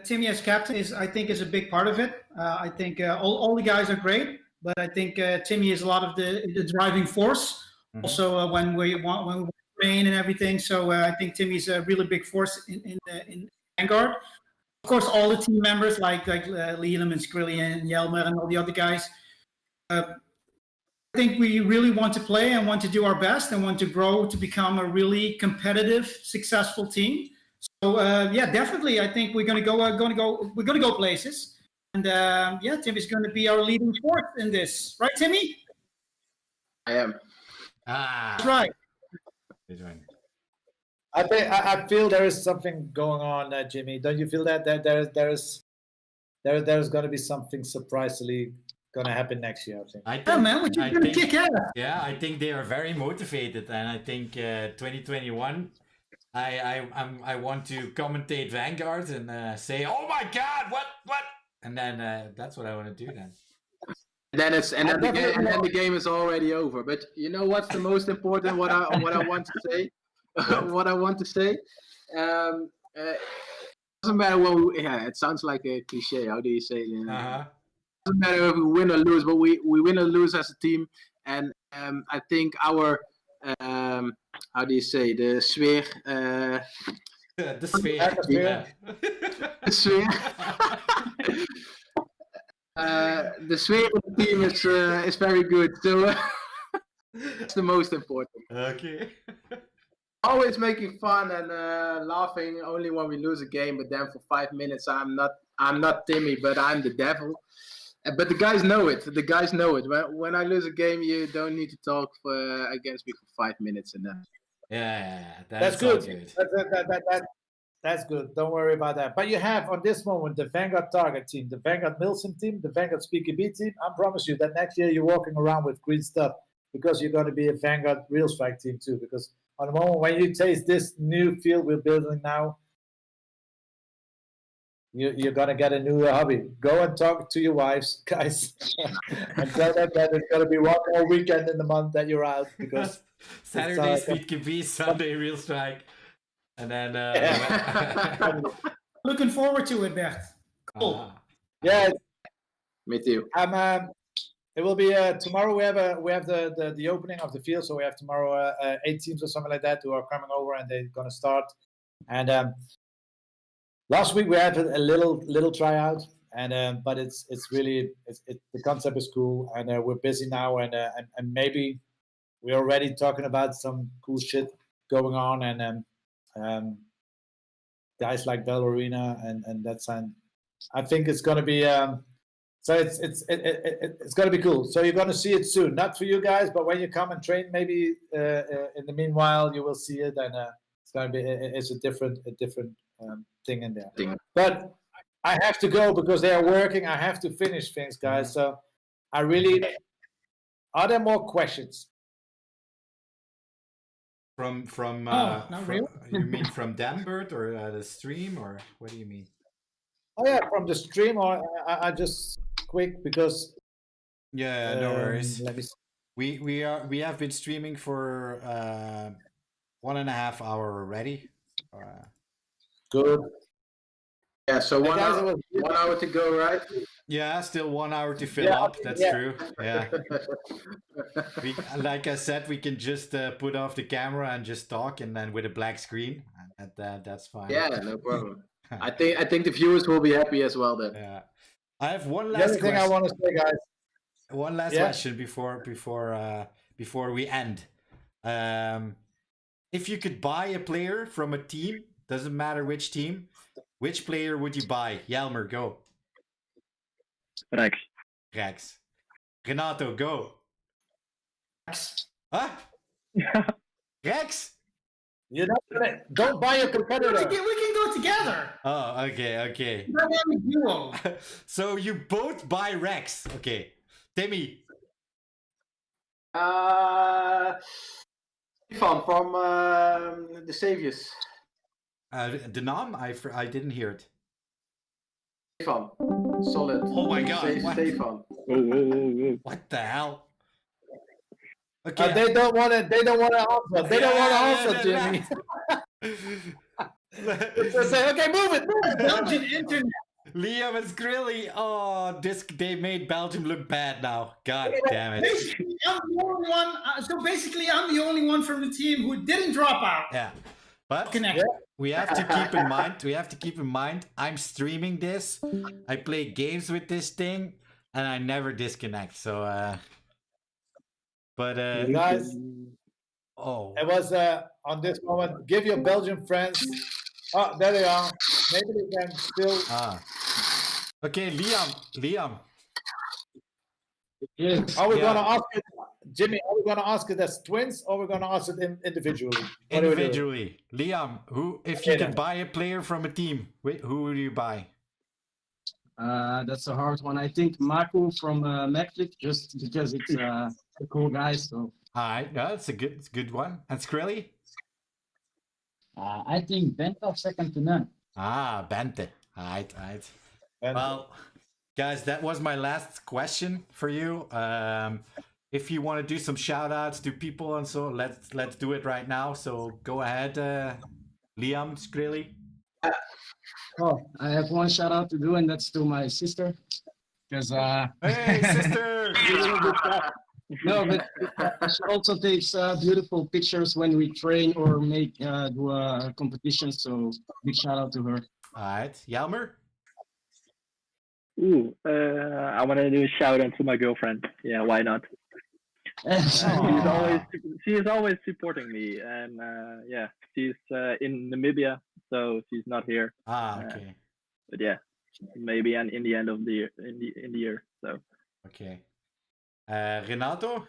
[SPEAKER 8] Timmy as captain is a big part of it. I think all the guys are great, but I think Timmy is a lot of the driving force. Mm-hmm. Also, when we train and everything, so I think Timmy's a really big force in Vanguard. Of course, all the team members like Liam and Skrilly and Jelmer and all the other guys. I think we really want to play and want to do our best and want to grow to become a really competitive, successful team. So definitely, I think we're going to go places, and Timmy's going to be our leading force in this, right, Timmy?
[SPEAKER 3] I am.
[SPEAKER 8] That's right.
[SPEAKER 2] I feel there is something going on, Jimmy. Don't you feel that there's going to be something surprisingly going to happen next year? I think.
[SPEAKER 8] We're going to kick ass.
[SPEAKER 1] Yeah, I think they are very motivated, and I think 2021. I want to commentate Vanguard and say, "Oh my God, what?" And then that's what I want to do then.
[SPEAKER 3] Then the game is already over. But you know what's the most important? What I want to say. What I want to say. Doesn't matter what we. Yeah, it sounds like a cliche. How do you say it? Doesn't matter if we win or lose, but we win or lose as a team. And I think our how do you say, the sfeer?
[SPEAKER 1] The sfeer.
[SPEAKER 3] Yeah. The sfeer. The sfeer of the team is very good. So that's the most important.
[SPEAKER 1] Okay.
[SPEAKER 3] Always making fun and laughing only when we lose a game, but then for 5 minutes I'm not Timmy, but I'm the devil. But the guys know it. When I lose a game, you don't need to talk against me for 5 minutes, and then.
[SPEAKER 1] Yeah,
[SPEAKER 2] that's good. That's good. Don't worry about that. But you have on this moment the Vanguard target team, the Vanguard Milsim team, the Vanguard PKB team. I promise you that next year you're walking around with green stuff because you're going to be a Vanguard Real Strike team too. Because on the moment when you taste this new field we're building now, you're going to get a new hobby. Go and talk to your wives, guys, and tell them that it's going to be one more weekend in the month that you're out, because
[SPEAKER 1] Saturday PKB, Sunday Real Strike, and then
[SPEAKER 8] looking forward to it, Bert. Cool.
[SPEAKER 2] Yeah,
[SPEAKER 3] me too.
[SPEAKER 2] It will be tomorrow. We have the opening of the field, so we have tomorrow 8 teams or something like that who are coming over, and they're going to start. And last week we had a little tryout, and but it's really the concept is cool, and we're busy now, and maybe we're already talking about some cool shit going on, and guys like Ballerina and that's, and I think it's gonna be so it's gonna be cool. So you're gonna see it soon, not for you guys, but when you come and train, maybe in the meanwhile you will see it, and it's gonna be it's a different thing in there. But I have to go because they are working. I have to finish things, guys. So I really. Are there more questions?
[SPEAKER 1] From
[SPEAKER 8] not really.
[SPEAKER 1] You mean from Dambert or the stream, or what do you mean?
[SPEAKER 2] Oh yeah, from the stream, or I just quick because.
[SPEAKER 1] Yeah, no worries.
[SPEAKER 2] Let me see.
[SPEAKER 1] We have been streaming for 1.5 hours already.
[SPEAKER 2] Good.
[SPEAKER 3] Yeah, so 1 hour to go, right?
[SPEAKER 1] Yeah, still 1 hour to fill up. That's true. Yeah. Like I said, we can just put off the camera and just talk, and then with a black screen, and that's fine.
[SPEAKER 3] Yeah, no problem. I think the viewers will be happy as well then.
[SPEAKER 1] Yeah. I have one last
[SPEAKER 2] thing I want to say, guys.
[SPEAKER 1] One last question before we end. If you could buy a player from a team Doesn't matter which team. Which player would you buy? Jelmer, go.
[SPEAKER 4] Rex.
[SPEAKER 1] Rex. Renato, go. Huh? Rex?
[SPEAKER 2] You're not gonna, don't buy your competitor.
[SPEAKER 8] We can go together.
[SPEAKER 1] Oh, okay.
[SPEAKER 8] Dynamic duo.
[SPEAKER 1] So you both buy Rex. Okay. Timmy.
[SPEAKER 3] Stefan from the Saviors.
[SPEAKER 1] The name? I didn't hear it.
[SPEAKER 3] Stefan. Solid.
[SPEAKER 1] Oh my god. What?
[SPEAKER 3] Stefan.
[SPEAKER 4] Whoa.
[SPEAKER 1] What the hell? Okay.
[SPEAKER 2] They don't want to answer. They don't want to answer, Jimmy. They say, okay, move it.
[SPEAKER 8] Belgian internet.
[SPEAKER 1] Liam and Skrilly. Oh, they made Belgium look bad now. God damn it.
[SPEAKER 8] Basically, I'm the only one. I'm the only one from the team who didn't drop out.
[SPEAKER 1] Yeah. But we have to keep in mind, I'm streaming this. I play games with this thing and I never disconnect. So
[SPEAKER 2] Guys, it was on this moment. Give your Belgian friends. Oh, there they are. Maybe they can still.
[SPEAKER 1] Okay, Liam.
[SPEAKER 5] Yes.
[SPEAKER 2] Are we gonna ask it, Jimmy? Are we gonna ask it as twins, or we're gonna ask it individually? What do we do?
[SPEAKER 1] Individually. Liam, if you can buy a player from a team, who would you buy?
[SPEAKER 5] That's a hard one. I think Mako from Netflix, just because it's a cool guy. So.
[SPEAKER 1] Alright, yeah, it's a good one. And Skrilly?
[SPEAKER 6] I think Bentov second to none.
[SPEAKER 1] Bente. Alright. Well, guys, that was my last question for you. If you want to do some shout outs to people and so, let's do it right now. So go ahead, Liam, Skrilly.
[SPEAKER 5] Oh, I have one shout out to do, and that's to my sister. Because
[SPEAKER 1] hey, sister!
[SPEAKER 5] No, but she also takes beautiful pictures when we train or do a competition. So big shout out to her.
[SPEAKER 1] All right, Jelmer.
[SPEAKER 4] I want to do a shout out to my girlfriend. Yeah, why not? She is always supporting me, and she's in Namibia, so she's not here.
[SPEAKER 1] Okay.
[SPEAKER 4] But yeah, maybe in the end of the year, in the year. So.
[SPEAKER 1] Okay. Renato.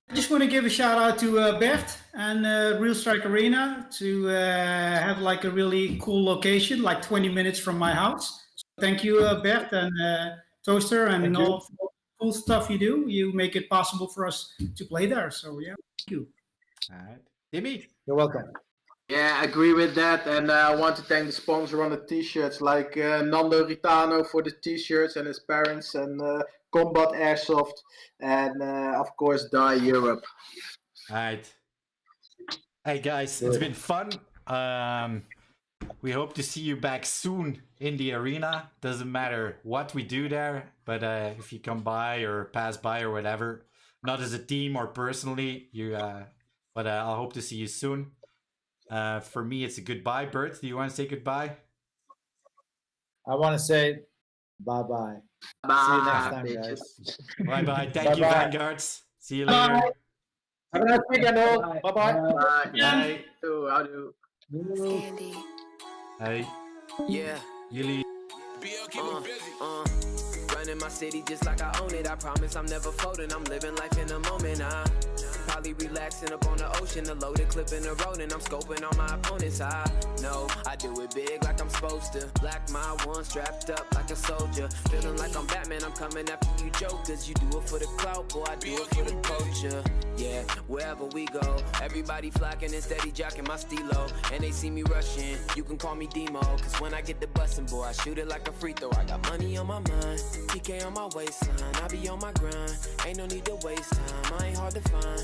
[SPEAKER 8] I just want to give a shout out to Bert and Real Strike Arena to have like a really cool location, like 20 minutes from my house. So thank you, Bert and Toaster, and all the cool stuff you do. You make it possible for us to play there. So yeah, thank you.
[SPEAKER 1] All right, Timmy.
[SPEAKER 2] You're welcome.
[SPEAKER 3] Yeah, I agree with that, and I want to thank the sponsor on the t-shirts, like Nando Ritano for the t-shirts and his parents, and Combat Airsoft, and of course Die Europe.
[SPEAKER 1] All right. Hey guys, it's been fun. We hope to see you back soon in the arena. Doesn't matter what we do there, but if you come by or pass by or whatever, not as a team or personally, but I'll hope to see you soon. For me, it's a goodbye. Bert, do you want to say goodbye?
[SPEAKER 2] I want to say bye-bye. See you next time, guys.
[SPEAKER 1] Bye-bye. Thank you, Vanguards. See you later.
[SPEAKER 2] Bye. Have a nice weekend, all. Bye-bye.
[SPEAKER 3] Bye.
[SPEAKER 1] Bye.
[SPEAKER 3] How do?
[SPEAKER 7] Sandy.
[SPEAKER 1] Hey.
[SPEAKER 9] Yeah.
[SPEAKER 1] Yuli.
[SPEAKER 9] Running my city just like I own it. I promise I'm never folding. I'm living life in the moment. Probably relaxing up on the ocean, a loaded clip in the road, and I'm scoping on my opponents. I know I do it big like I'm supposed to. Black my one strapped up like a soldier. Feeling like I'm Batman, I'm coming after you jokers. You do it for the clout, boy, I do it for the culture. Yeah, wherever we go, everybody flocking and steady jocking my stilo. And they see me rushing, you can call me Demo. Cause when I get the bustin', boy, I shoot it like a free throw. I got money on my mind, PK on my waistline. I be on my grind, ain't no need to waste time. I ain't hard to find.